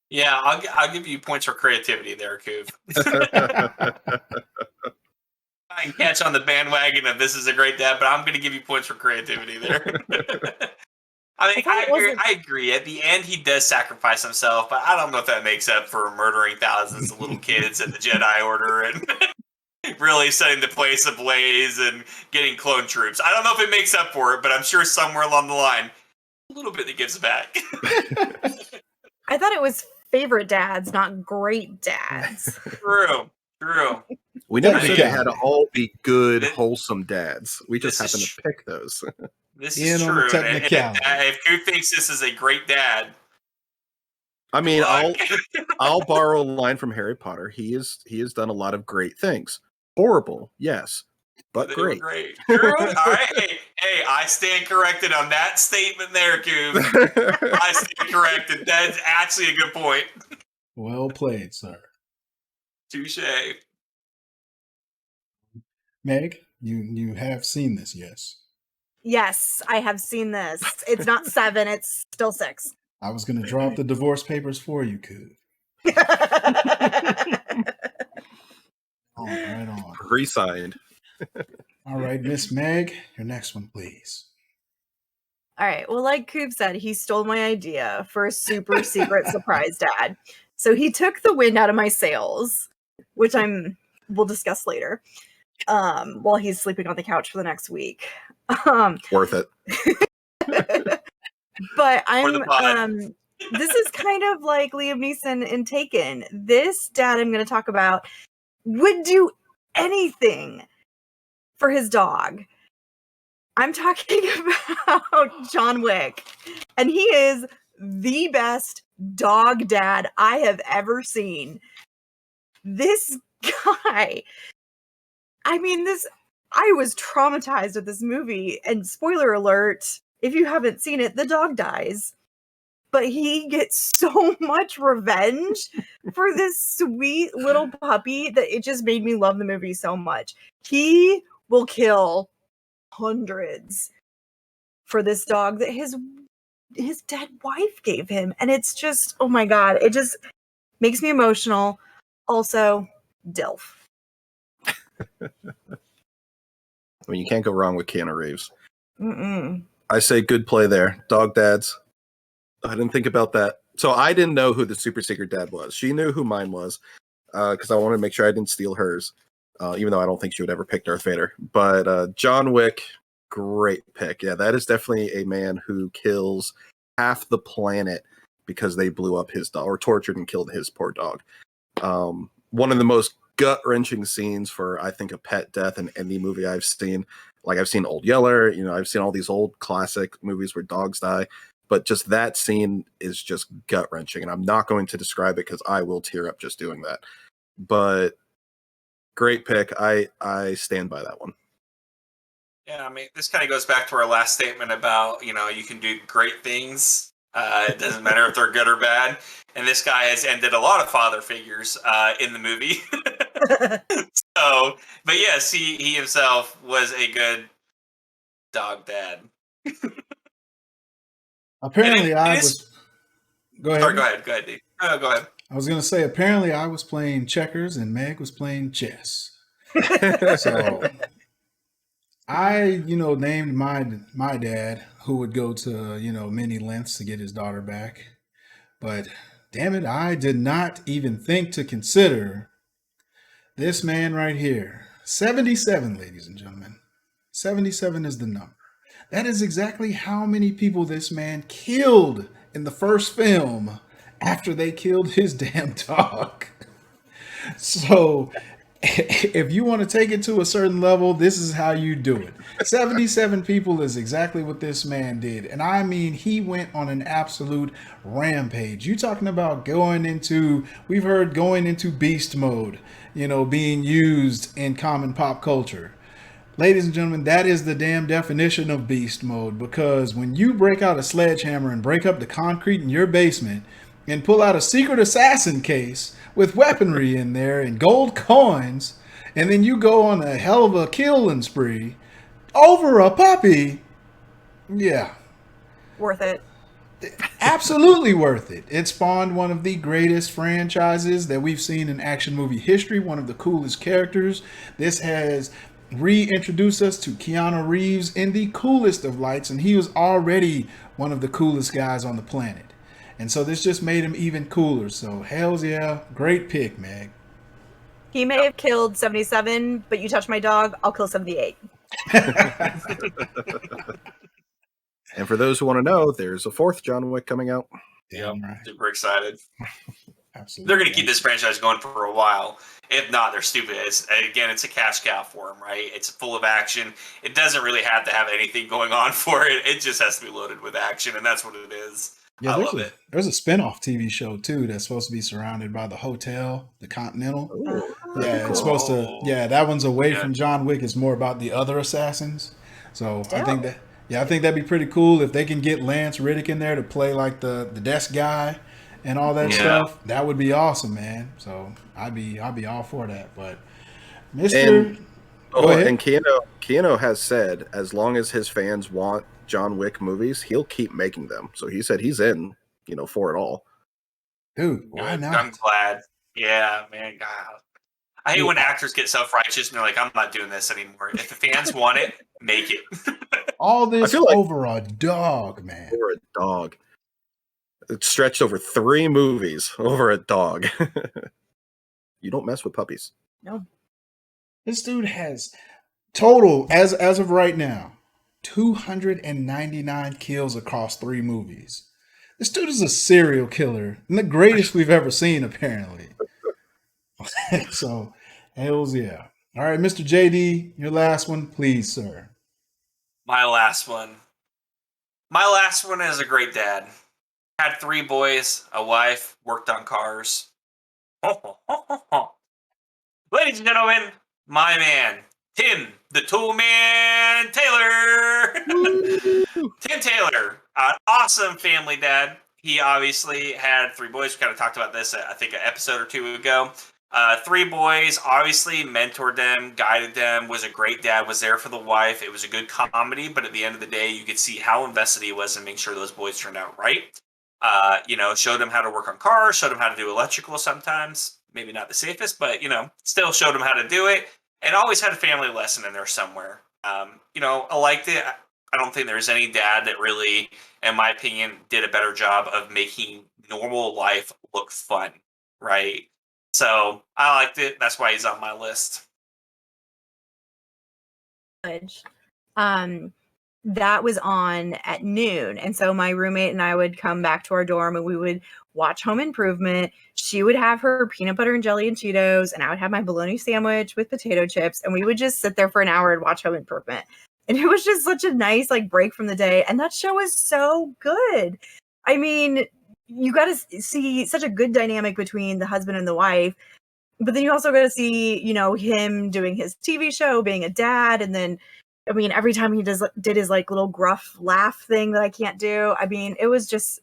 Yeah, I'll give you points for creativity there, Kuv. I can catch on the bandwagon of this is a great dad, but I'm going to give you points for creativity there. I agree. At the end, he does sacrifice himself, but I don't know if that makes up for murdering thousands of little kids in the Jedi Order and really setting the place ablaze and getting clone troops. I don't know if it makes up for it, but I'm sure somewhere along the line, a little bit that gives back. I thought it was favorite dads, not great dads. True. We never said they had to all be good, wholesome dads. We just happen to pick those. This is true. And if Kuv thinks this is a great dad, I mean, I'll borrow a line from Harry Potter. He has done a lot of great things. Horrible, yes, but great. Great. True. All right. Hey, I stand corrected on that statement there, Kuv. I stand corrected. That's actually a good point. Well played, sir. Touche. Meg, you have seen this, yes? Yes, I have seen this. It's not 7, it's still 6. I was going to draw up the divorce papers for you, Kuv. Right on. Pre-signed. All right, Miss Meg, your next one, please. All right. Well, like Kuv said, he stole my idea for a super secret surprise dad. So he took the wind out of my sails, which we'll discuss later. While he's sleeping on the couch for the next week. Worth it. But this is kind of like Liam Neeson in Taken. This dad I'm going to talk about would do anything for his dog. I'm talking about John Wick. And he is the best dog dad I have ever seen. This guy... I was traumatized with this movie, and spoiler alert, if you haven't seen it, the dog dies. But he gets so much revenge for this sweet little puppy that it just made me love the movie so much. He will kill hundreds for this dog that his dead wife gave him. And it's just, oh my God, it just makes me emotional. Also, DILF. I mean, you can't go wrong with Keanu Reeves. Mm-mm. I say good play there. Dog dads. I didn't think about that. So I didn't know who the super secret dad was. She knew who mine was because I wanted to make sure I didn't steal hers, even though I don't think she would ever pick Darth Vader. But John Wick, great pick. Yeah, that is definitely a man who kills half the planet because they blew up his dog or tortured and killed his poor dog. One of the most gut-wrenching scenes for, I think, a pet death in any movie I've seen. Like, I've seen Old Yeller, I've seen all these old classic movies where dogs die, but just that scene is just gut-wrenching, and I'm not going to describe it because I will tear up just doing that. But great pick. I stand by that one. Yeah, I mean, this kind of goes back to our last statement about, you can do great things. It doesn't matter if they're good or bad. And this guy has ended a lot of father figures in the movie. So, but yes, he himself was a good dog dad. Apparently, And I it is- was. Go ahead. Sorry, go ahead, Dave. Go ahead. I was going to say, apparently, I was playing checkers and Meg was playing chess. So I, named my dad, who would go to, many lengths to get his daughter back. But damn it, I did not even think to consider this man right here. 77, ladies and gentlemen. 77 is the number. That is exactly how many people this man killed in the first film after they killed his damn dog. So if you want to take it to a certain level, this is how you do it. 77 people is exactly what this man did. And I mean, he went on an absolute rampage. You talking about we've heard going into beast mode, being used in common pop culture. Ladies and gentlemen, that is the damn definition of beast mode, because when you break out a sledgehammer and break up the concrete in your basement and pull out a secret assassin case with weaponry in there and gold coins, and then you go on a hell of a killing spree over a puppy, yeah. Worth it. Absolutely worth it. It spawned one of the greatest franchises that we've seen in action movie history, one of the coolest characters. This has reintroduced us to Keanu Reeves in the coolest of lights, and he was already one of the coolest guys on the planet. And so this just made him even cooler. So hells yeah, great pick, Meg. He may have killed 77, but you touch my dog, I'll kill 78. And for those who want to know, there's a fourth John Wick coming out. Damn right. Super excited. Absolutely. They're going to keep this franchise going for a while. If not, they're stupid. It's a cash cow for them, right? It's full of action. It doesn't really have to have anything going on for it. It just has to be loaded with action, and that's what it is. Yeah, I love it. There's a spin-off TV show too that's supposed to be surrounded by the hotel, the Continental. Ooh, Yeah, it's supposed to. Yeah, that one's away from John Wick. It's more about the other assassins. So I think that'd be pretty cool if they can get Lance Riddick in there to play like the desk guy and all that stuff. That would be awesome, man. So I'd be all for that. But Mr. Go ahead. And Keanu has said as long as his fans want John Wick movies, he'll keep making them. So he said he's in, for it all. Dude, why not? I'm glad. Yeah, man. God. I hate when actors get self-righteous and they're like, I'm not doing this anymore. If the fans want it, make it. All this I feel like over a dog, man. Over a dog. It's stretched over 3 movies over a dog. You don't mess with puppies. No. This dude has total, as of right now, 299 kills across 3 movies. This dude is a serial killer, and the greatest we've ever seen, apparently. So, hells yeah. All right, Mr. JD, your last one, please, sir. My last one is a great dad. Had 3 boys, a wife, worked on cars. Ladies and gentlemen, my man, Tim, the Tool Man Taylor. Tim Taylor, awesome family dad. He obviously had 3 boys. We kind of talked about this, I think, an episode or 2 ago. 3 boys, obviously mentored them, guided them, was a great dad, was there for the wife. It was a good comedy, but at the end of the day, you could see how invested he was in making sure those boys turned out right. Showed them how to work on cars, showed them how to do electrical sometimes. Maybe not the safest, but, still showed them how to do it. And always had a family lesson in there somewhere. I liked it. I don't think there's any dad that really, in my opinion, did a better job of making normal life look fun, right? So I liked it. That's why he's on my list. Um, that was on at noon. And so my roommate and I would come back to our dorm and we would watch Home Improvement. She would have her peanut butter and jelly and Cheetos, and I would have my bologna sandwich with potato chips. And we would just sit there for an hour and watch Home Improvement. And it was just such a nice break from the day. And that show is so good. I mean, you got to see such a good dynamic between the husband and the wife. But then you also got to see, him doing his TV show, being a dad, and then I mean, every time he did his little gruff laugh thing that I can't do. I mean, it was just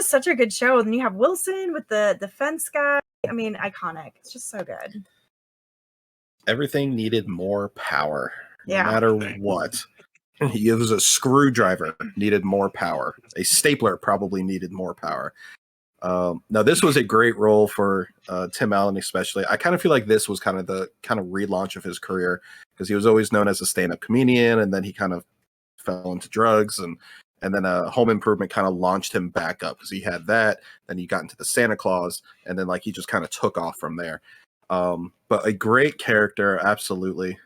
such a good show. And then you have Wilson with the fence guy. I mean, iconic. It's just so good. Everything needed more power, Yeah. no matter what. He was a screwdriver, needed more power. A stapler probably needed more power. Now, this was a great role for Tim Allen, especially. I kind of feel like this was kind of the relaunch of his career, because he was always known as a stand-up comedian, and then he kind of fell into drugs, and then Home Improvement kind of launched him back up, because he had that. Then he got into the Santa Claus, and then he just kind of took off from there. But a great character, absolutely.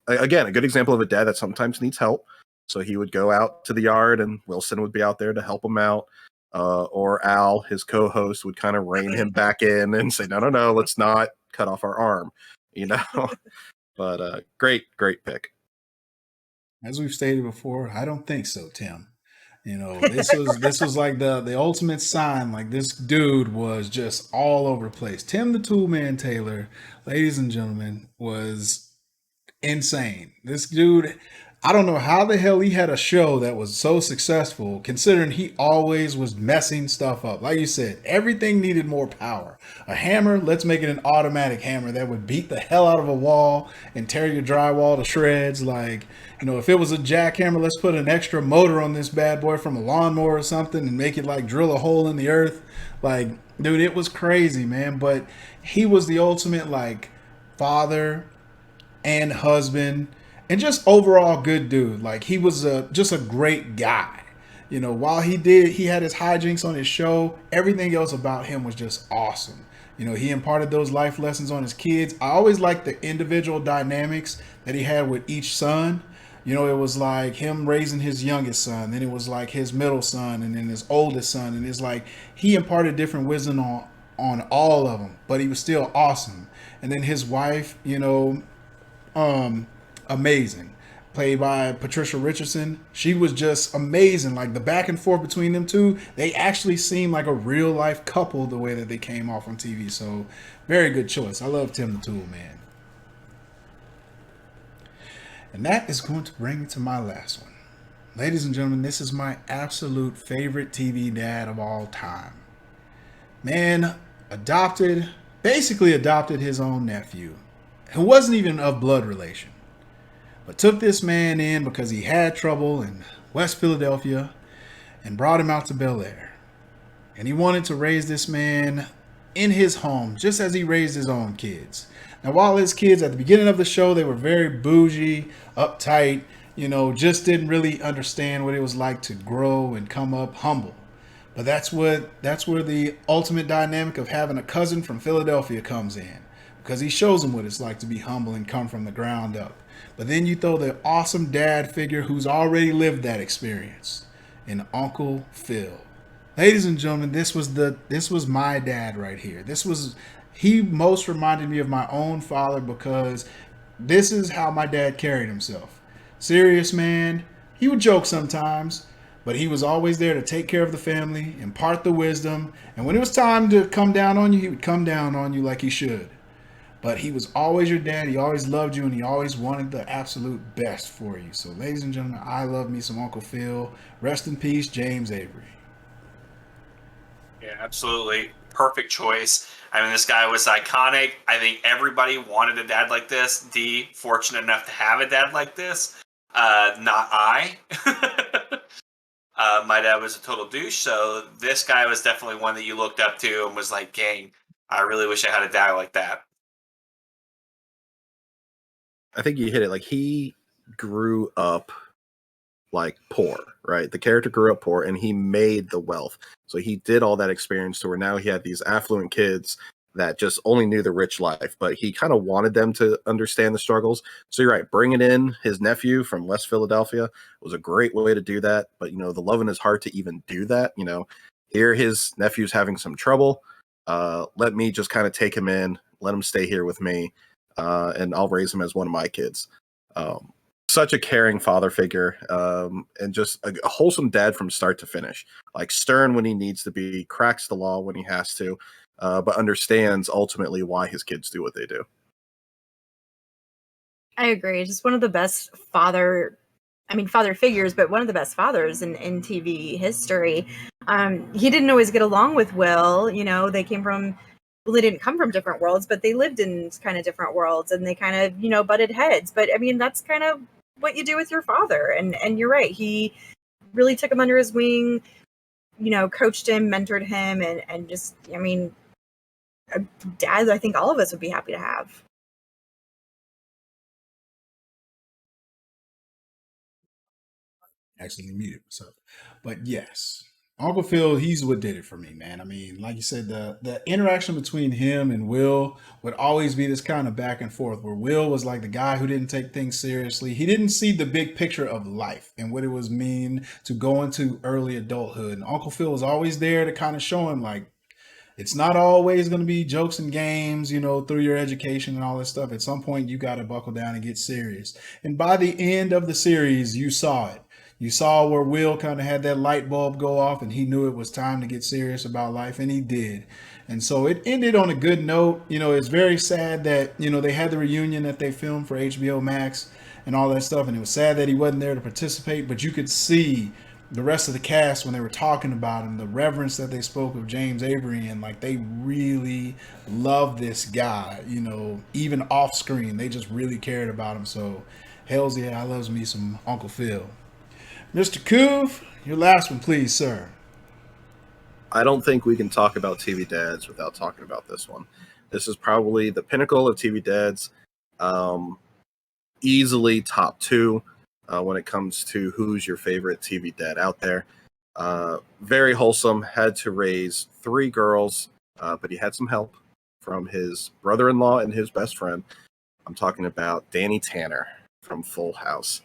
Again, a good example of a dad that sometimes needs help. So he would go out to the yard, and Wilson would be out there to help him out. Or Al, his co-host, would kind of rein him back in and say, no, let's not cut off our arm, But great pick. As we've stated before, I don't think so, Tim. This was like the ultimate sign. Like, this dude was just all over the place. Tim the Toolman Taylor, ladies and gentlemen, was insane. This dude, I don't know how the hell he had a show that was so successful, considering he always was messing stuff up. Like you said, everything needed more power. A hammer, let's make it an automatic hammer that would beat the hell out of a wall and tear your drywall to shreds. If it was a jackhammer, let's put an extra motor on this bad boy from a lawnmower or something and make it drill a hole in the earth. Dude, it was crazy, man. But he was the ultimate father and husband, and just overall good dude. He was just a great guy. While he had his hijinks on his show, everything else about him was just awesome. He imparted those life lessons on his kids. I always liked the individual dynamics that he had with each son. It was him raising his youngest son, then it was his middle son, and then his oldest son, and it's he imparted different wisdom on all of them, but he was still awesome. And then his wife, amazing, played by Patricia Richardson. She was just amazing. The back and forth between them two, they actually seemed like a real life couple the way that they came off on TV. So very good choice. I love Tim the Tool Man. And that is going to bring me to my last one. Ladies and gentlemen, this is my absolute favorite TV dad of all time. Man, basically adopted his own nephew, who wasn't even of blood relation, but took this man in because he had trouble in West Philadelphia and brought him out to Bel Air. And he wanted to raise this man in his home, just as he raised his own kids. Now, while his kids at the beginning of the show, they were very bougie, uptight, just didn't really understand what it was like to grow and come up humble. But that's where the ultimate dynamic of having a cousin from Philadelphia comes in, because he shows them what it's like to be humble and come from the ground up. But then you throw the awesome dad figure who's already lived that experience in Uncle Phil. Ladies and gentlemen, this was my dad right here. He most reminded me of my own father, because this is how my dad carried himself. Serious man. He would joke sometimes, but he was always there to take care of the family, impart the wisdom, and when it was time to come down on you, he would come down on you like he should. But he was always your dad. He always loved you, and he always wanted the absolute best for you. So, ladies and gentlemen, I love me some Uncle Phil. Rest in peace, James Avery. Yeah, absolutely. Perfect choice. I mean, this guy was iconic. I think everybody wanted a dad like this. Fortunate enough to have a dad like this. Not I. My dad was a total douche, so this guy was definitely one that you looked up to and was like, "Gang, I really wish I had a dad like that." I think you hit it. grew up like poor, right? The character grew up poor and he made the wealth. So he did all that experience to where now he had these affluent kids that just only knew the rich life, but he kind of wanted them to understand the struggles. So you're right, bringing in his nephew from West Philadelphia was a great way to do that. But, the love in his heart to even do that, here his nephew's having some trouble. Let me just kind of take him in, let him stay here with me, and I'll raise him as one of my kids. Such a caring father figure, and just a wholesome dad from start to finish. Like stern when he needs to be, cracks the law when he has to, but understands ultimately why his kids do what they do. I agree. Just one of the best father figures, but one of the best fathers in TV history. He didn't always get along with Will. They didn't come from different worlds, but they lived in kind of different worlds, and they kind of, butted heads. But I mean, that's kind of what you do with your father. And you're right. He really took him under his wing, coached him, mentored him, and just, I mean, a dad I think all of us would be happy to have. Actually muted myself. But yes, Uncle Phil, he's what did it for me, man. I mean, like you said, the interaction between him and Will would always be this kind of back and forth where Will was like the guy who didn't take things seriously. He didn't see the big picture of life and what it was mean to go into early adulthood. And Uncle Phil was always there to kind of show him like, it's not always going to be jokes and games, through your education and all this stuff. At some point, you got to buckle down and get serious. And by the end of the series, you saw it. You saw where Will kind of had that light bulb go off and he knew it was time to get serious about life, and he did. And so it ended on a good note. It's very sad that, they had the reunion that they filmed for HBO Max and all that stuff. And it was sad that he wasn't there to participate, but you could see the rest of the cast when they were talking about him, the reverence that they spoke of James Avery, and like they really loved this guy, even off screen. They just really cared about him. So hells yeah, I loves me some Uncle Phil. Mr. Kuv, your last one, please, sir. I don't think we can talk about TV dads without talking about this one. This is probably the pinnacle of TV dads. Easily top two when it comes to who's your favorite TV dad out there. Very wholesome, had to raise 3 girls, but he had some help from his brother-in-law and his best friend. I'm talking about Danny Tanner from Full House.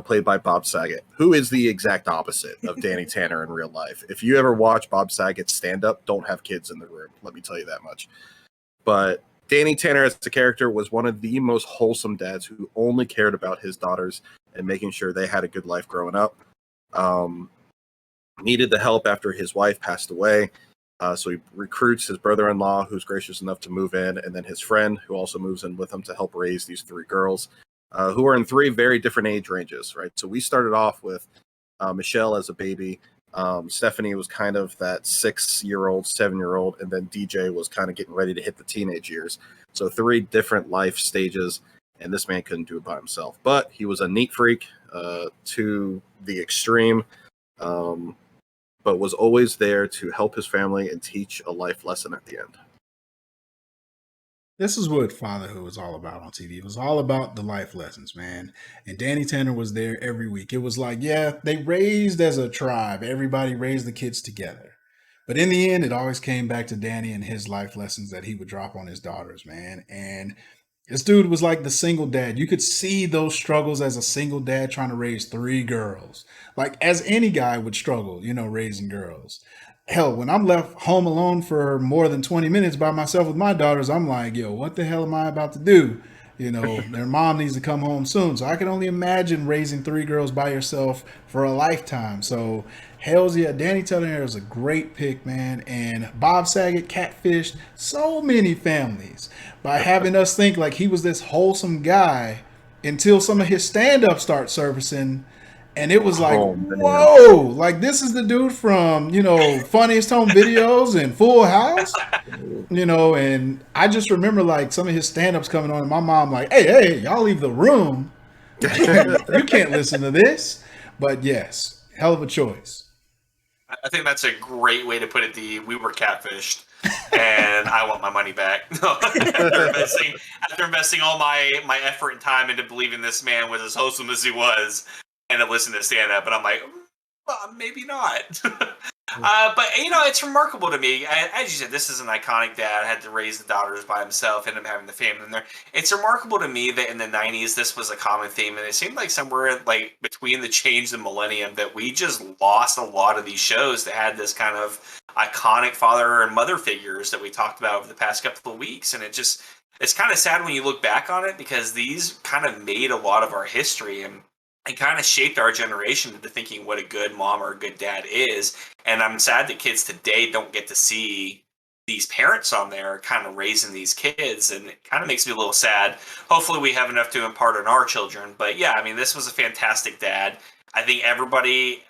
Played by Bob Saget, who is the exact opposite of Danny Tanner in real life. If you ever watch Bob Saget's stand-up, don't have kids in the room. Let me tell you that much. But Danny Tanner as a character was one of the most wholesome dads who only cared about his daughters and making sure they had a good life growing up. Needed the help after his wife passed away. So he recruits his brother-in-law, who's gracious enough to move in, and then his friend, who also moves in with him to help raise these 3 girls. Who are in 3 very different age ranges, right? So we started off with Michelle as a baby. Stephanie was kind of that 6-year-old, 7-year-old, and then DJ was kind of getting ready to hit the teenage years. So 3 different life stages, and this man couldn't do it by himself. But he was a neat freak to the extreme, but was always there to help his family and teach a life lesson at the end. This is what fatherhood was all about on TV. It was all about the life lessons, man. And Danny Tanner was there every week. It was like, yeah, they raised as a tribe. Everybody raised the kids together. But in the end, it always came back to Danny and his life lessons that he would drop on his daughters, man. And this dude was like the single dad. You could see those struggles as a single dad trying to raise 3 girls. Like as any guy would struggle, raising girls. Hell, when I'm left home alone for more than 20 minutes by myself with my daughters, I'm like, yo, what the hell am I about to do? Their mom needs to come home soon. So I can only imagine raising 3 girls by yourself for a lifetime. So hells yeah, Danny Tanner is a great pick, man. And Bob Saget catfished so many families by having us think like he was this wholesome guy until some of his stand-up start surfacing. And it was like, whoa, like this is the dude from, Funniest Home Videos and Full House, and I just remember like some of his stand-ups coming on and my mom like, hey, y'all leave the room. You can't listen to this. But yes, hell of a choice. I think that's a great way to put it, we were catfished. and I want my money back. After investing all my effort and time into believing this man was as wholesome as he was, and to listen to stand up, and I'm like, maybe not. But it's remarkable to me. As you said, this is an iconic dad. Had to raise the daughters by himself, ended up having the family in there. It's remarkable to me that in the '90s this was a common theme, and it seemed like somewhere like between the change and millennium that we just lost a lot of these shows that had this kind of iconic father and mother figures that we talked about over the past couple of weeks, and it's kind of sad when you look back on it because these kind of made a lot of our history and kind of shaped our generation into thinking what a good mom or a good dad is. And I'm sad that kids today don't get to see these parents on there kind of raising these kids, and it kind of makes me a little sad. Hopefully we have enough to impart on our children. But yeah, I mean, this was a fantastic dad. I think everybody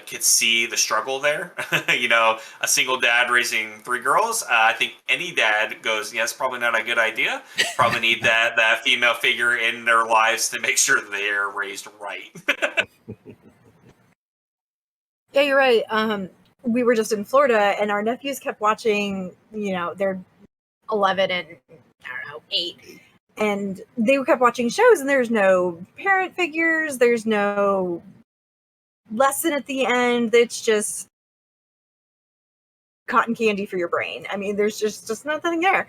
could see the struggle there. A single dad raising 3 girls. I think any dad goes, yeah, it's probably not a good idea. Probably need that female figure in their lives to make sure they're raised right. Yeah, you're right. We were just in Florida, and our nephews kept watching. They're 11 and I don't know 8, and they kept watching shows, and there's no parent figures. There's no lesson at the end. It's just cotton candy for your brain. I mean, there's just nothing there.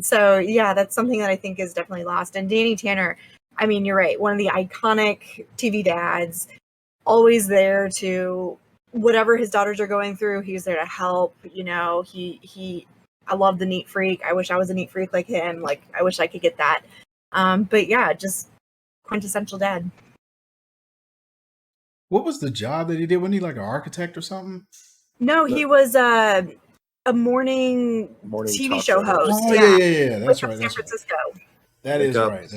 So yeah, that's something that I think is definitely lost. And Danny Tanner, I mean, you're right. One of the iconic TV dads, always there to whatever his daughters are going through. He's there to help. I love the neat freak. I wish I was a neat freak like him. Like, I wish I could get that. But yeah, just quintessential dad. What was the job that he did? Wasn't he like an architect or something? No, he was a morning TV talk show host. Oh, yeah. That's Wake right. Up San Francisco. That is right.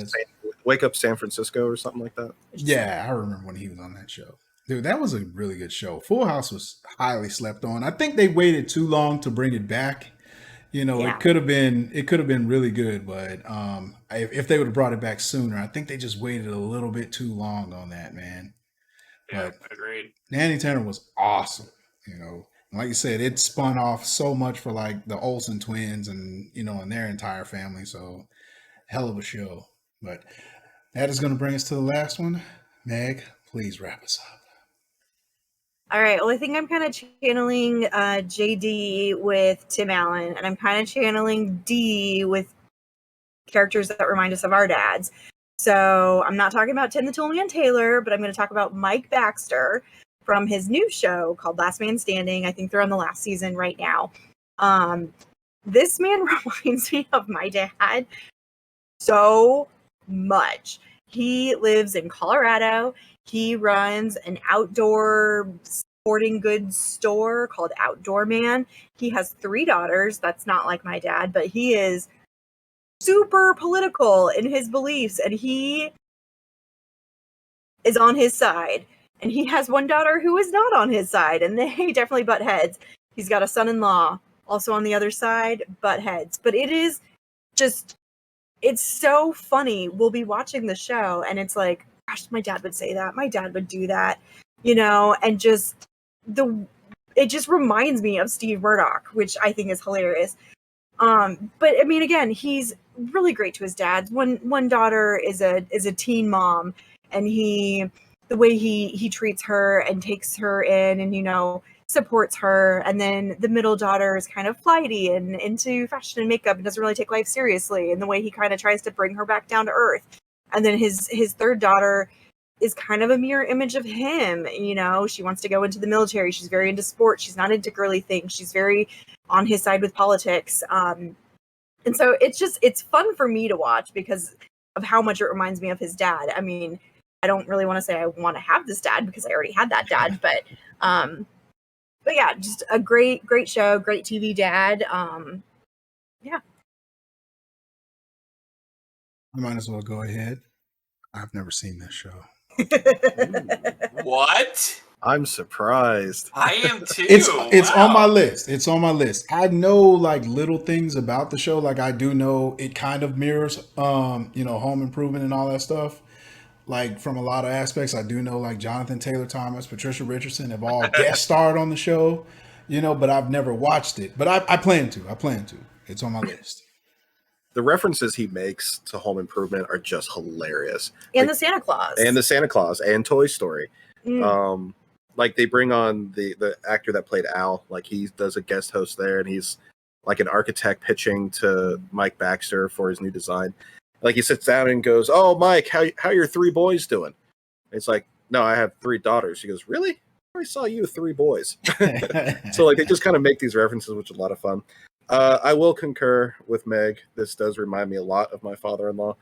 Wake Up San Francisco or something like that. Yeah, I remember when he was on that show. Dude, that was a really good show. Full House was highly slept on. I think they waited too long to bring it back. It could have been really good, but if they would have brought it back sooner, I think they just waited a little bit too long on that, man. Yeah, But agreed. Danny Tanner was awesome. Like you said, it spun off so much for like the Olsen twins and and their entire family. So hell of a show. But that is going to bring us to the last one. Meg, please wrap us up. All right. Well, I think I'm kind of channeling JD with Tim Allen, and I'm kind of channeling D with characters that remind us of our dads. So I'm not talking about Tim the Toolman Taylor, but I'm going to talk about Mike Baxter from his new show called Last Man Standing. I think they're on the last season right now. This man reminds me of my dad so much. He lives in Colorado. He runs an outdoor sporting goods store called Outdoor Man. He has 3 daughters. That's not like my dad, but he is super political in his beliefs, and he is on his side. And he has one daughter who is not on his side, and they definitely butt heads. He's got a son-in-law also on the other side, butt heads. But it is just, it's so funny. We'll be watching the show, and it's like, gosh, my dad would say that. My dad would do that, and just it just reminds me of Steve Murdoch, which I think is hilarious. But I mean, again, he's really great to his dads. One daughter is a teen mom, and the way he treats her and takes her in and supports her, and then the middle daughter is kind of flighty and into fashion and makeup and doesn't really take life seriously, and the way he kind of tries to bring her back down to earth. And then his third daughter is kind of a mirror image of him. She wants to go into the military. She's very into sports. She's not into girly things. She's very on his side with politics. And so it's fun for me to watch because of how much it reminds me of his dad. I mean, I don't really want to say I want to have this dad because I already had that dad, but yeah, just a great show, great TV dad. Yeah. I might as well go ahead. I've never seen this show. What? I'm surprised. I am too. It's Wow. on my list. It's on my list. I know like little things about the show. Like I do know it kind of mirrors Home Improvement and all that stuff. Like from a lot of aspects, I do know like Jonathan Taylor Thomas, Patricia Richardson have all guest starred on the show. but I've never watched it. But I plan to. I plan to. It's on my list. The references he makes to Home Improvement are just hilarious. And the Santa Claus. And the Santa Claus and Toy Story. Mm. Like they bring on the actor that played Al, like he does a guest host there, and he's like an architect pitching to Mike Baxter for his new design. Like he sits down and goes, "Oh, Mike, how your 3 boys doing?" And it's like, "No, I have 3 daughters." He goes, "Really? I saw you with 3 boys." So like they just kind of make these references, which is a lot of fun. I will concur with Meg. This does remind me a lot of my father-in-law.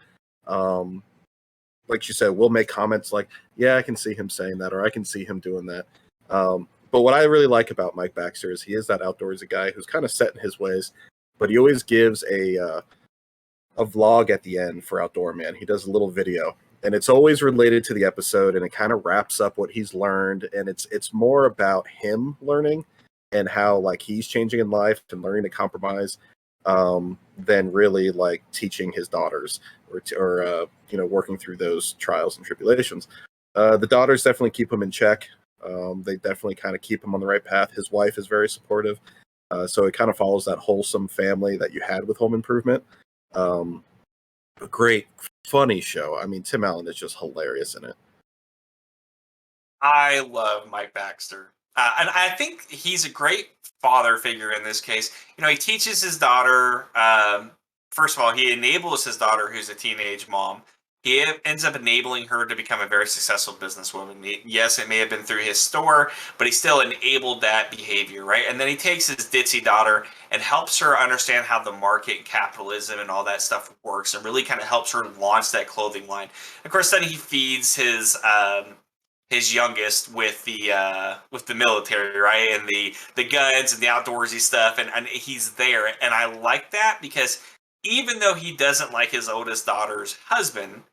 Like she said, we'll make comments like, "Yeah, I can see him saying that," or "I can see him doing that." But what I really like about Mike Baxter is he is that outdoorsy guy who's kind of set in his ways, but he always gives a vlog at the end for Outdoor Man. He does a little video, and it's always related to the episode, and it kind of wraps up what he's learned, and it's more about him learning and how like he's changing in life and learning to compromise than really like teaching his daughters or working through those trials and tribulations. The daughters definitely keep him in check. They definitely kind of keep him on the right path. His wife is very supportive. So it kind of follows that wholesome family that you had with Home Improvement. A great, funny show. I mean, Tim Allen is just hilarious in it. I love Mike Baxter. And I think he's a great father figure in this case. He teaches his daughter. First of all, he enables his daughter, who's a teenage mom. He ends up enabling her to become a very successful businesswoman. Yes, it may have been through his store, but he still enabled that behavior, right? And then he takes his ditzy daughter and helps her understand how the market and capitalism and all that stuff works, and really kind of helps her launch that clothing line. Of course, then he feeds his youngest with the military, right, and the guns and the outdoorsy stuff, and he's there, and I like that because even though he doesn't like his oldest daughter's husband,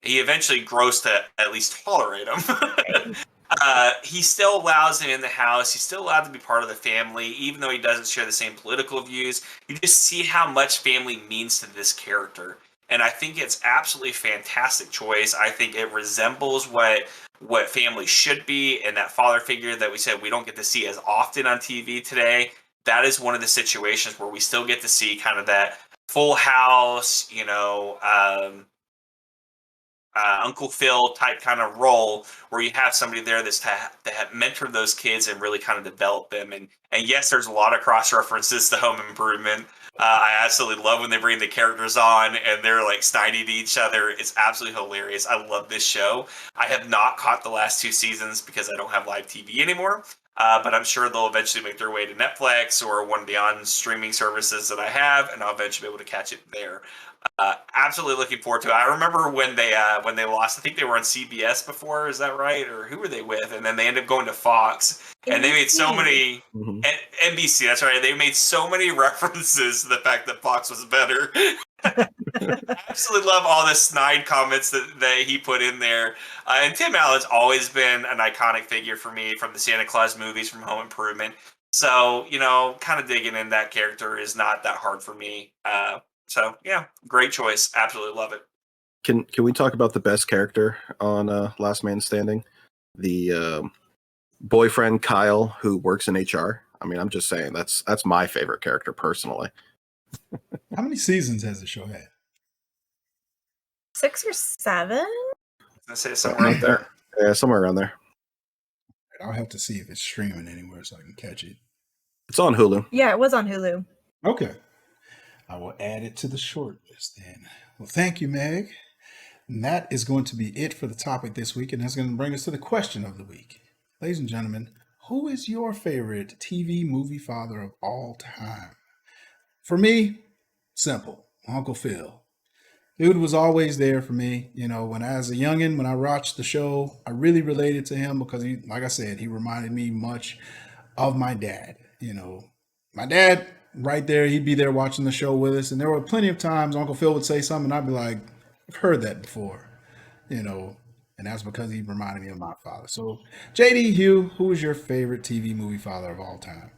he eventually grows to at least tolerate him. He still allows him in the house. He's still allowed to be part of the family, even though he doesn't share the same political views. You just see how much family means to this character. And I think it's absolutely fantastic choice. I think it resembles what family should be, and that father figure that we said we don't get to see as often on TV today. That is one of the situations where we still get to see kind of that Full House, Uncle Phil type kind of role, where you have somebody there that mentor those kids and really kind of develop them. And yes, there's a lot of cross references to Home Improvement. I absolutely love when they bring the characters on and they're like snidey to each other. It's absolutely hilarious. I love this show. I have not caught the last 2 seasons because I don't have live TV anymore. But I'm sure they'll eventually make their way to Netflix or one of the on streaming services that I have, and I'll eventually be able to catch it there. Absolutely looking forward to it. I remember when they lost. I think they were on CBS before. Is that right? Or who were they with? And then they ended up going to Fox, and they made so many. NBC. That's right. They made so many references to the fact that Fox was better. I absolutely love all the snide comments that he put in there. And Tim Allen's always been an iconic figure for me from the Santa Claus movies, from Home Improvement. So, kind of digging in that character is not that hard for me. So, yeah, great choice. Absolutely love it. Can we talk about the best character on Last Man Standing? The boyfriend, Kyle, who works in HR. I mean, I'm just saying that's my favorite character personally. How many seasons has the show had? 6 or 7? I say somewhere up there. Yeah, somewhere around there. I'll have to see if it's streaming anywhere so I can catch it. It's on Hulu. Yeah, it was on Hulu. Okay. I will add it to the short list then. Well, thank you, Meg. And that is going to be it for the topic this week, and that's going to bring us to the question of the week. Ladies and gentlemen, who is your favorite TV movie father of all time? For me, simple. Uncle Phil. Dude was always there for me. When I was a youngin', when I watched the show, I really related to him because he, like I said, he reminded me much of my dad. My dad right there, he'd be there watching the show with us. And there were plenty of times Uncle Phil would say something and I'd be like, I've heard that before, and that's because he reminded me of my father. So JD, Hugh, who is your favorite TV movie father of all time?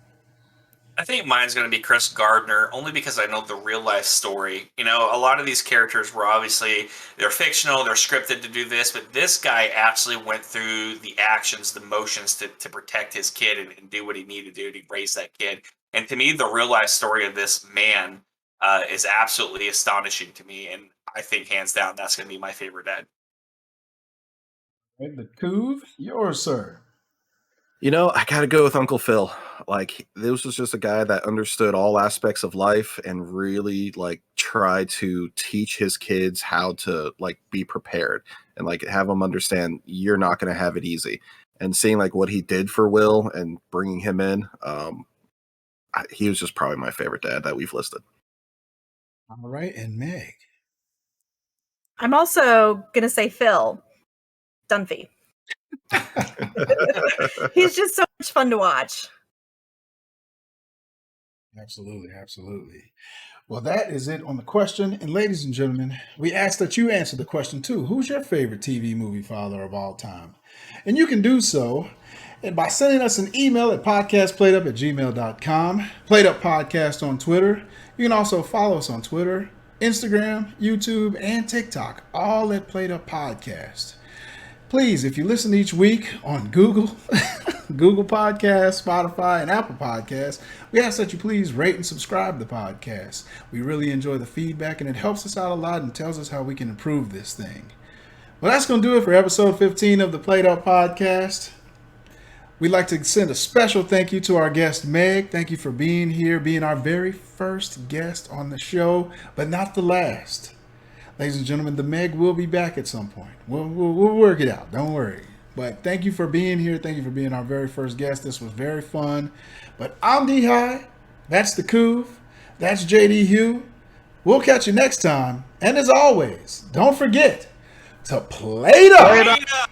I think mine's going to be Chris Gardner, only because I know the real life story. You know, a lot of these characters were obviously they're fictional, they're scripted to do this, but this guy actually went through the actions, the motions to protect his kid and do what he needed to do to raise that kid. And to me, the real life story of this man is absolutely astonishing to me, and I think hands down that's going to be my favorite dad. Right, the Coov, yours, sir. You know, I got to go with Uncle Phil. Like, this was just a guy that understood all aspects of life and really like tried to teach his kids how to like be prepared and like have them understand you're not going to have it easy. And seeing like what he did for Will and bringing him in, he was just probably my favorite dad that we've listed. All right, and Meg. I'm also gonna say Phil Dunphy. He's just so much fun to watch. Absolutely, absolutely. Well, that is it on the question. And ladies and gentlemen, we ask that you answer the question too. Who's your favorite TV movie father of all time? And you can do so by sending us an email at podcastplayedup@gmail.com, Played Up Podcast on Twitter. You can also follow us on Twitter, Instagram, YouTube, and TikTok, all at Played Up Podcast. Please, if you listen each week on Google, Google Podcasts, Spotify, and Apple Podcasts, we ask that you please rate and subscribe to the podcast. We really enjoy the feedback, and it helps us out a lot and tells us how we can improve this thing. Well, that's going to do it for episode 15 of the Played Up Podcast. We'd like to send a special thank you to our guest, Meg. Thank you for being here, being our very first guest on the show, but not the last. Ladies and gentlemen, the Meg will be back at some point. We'll work it out. Don't worry. But thank you for being here. Thank you for being our very first guest. This was very fun. But I'm D-High. That's the Coov. That's JD Hugh. We'll catch you next time. And as always, don't forget to play it up. Play it up.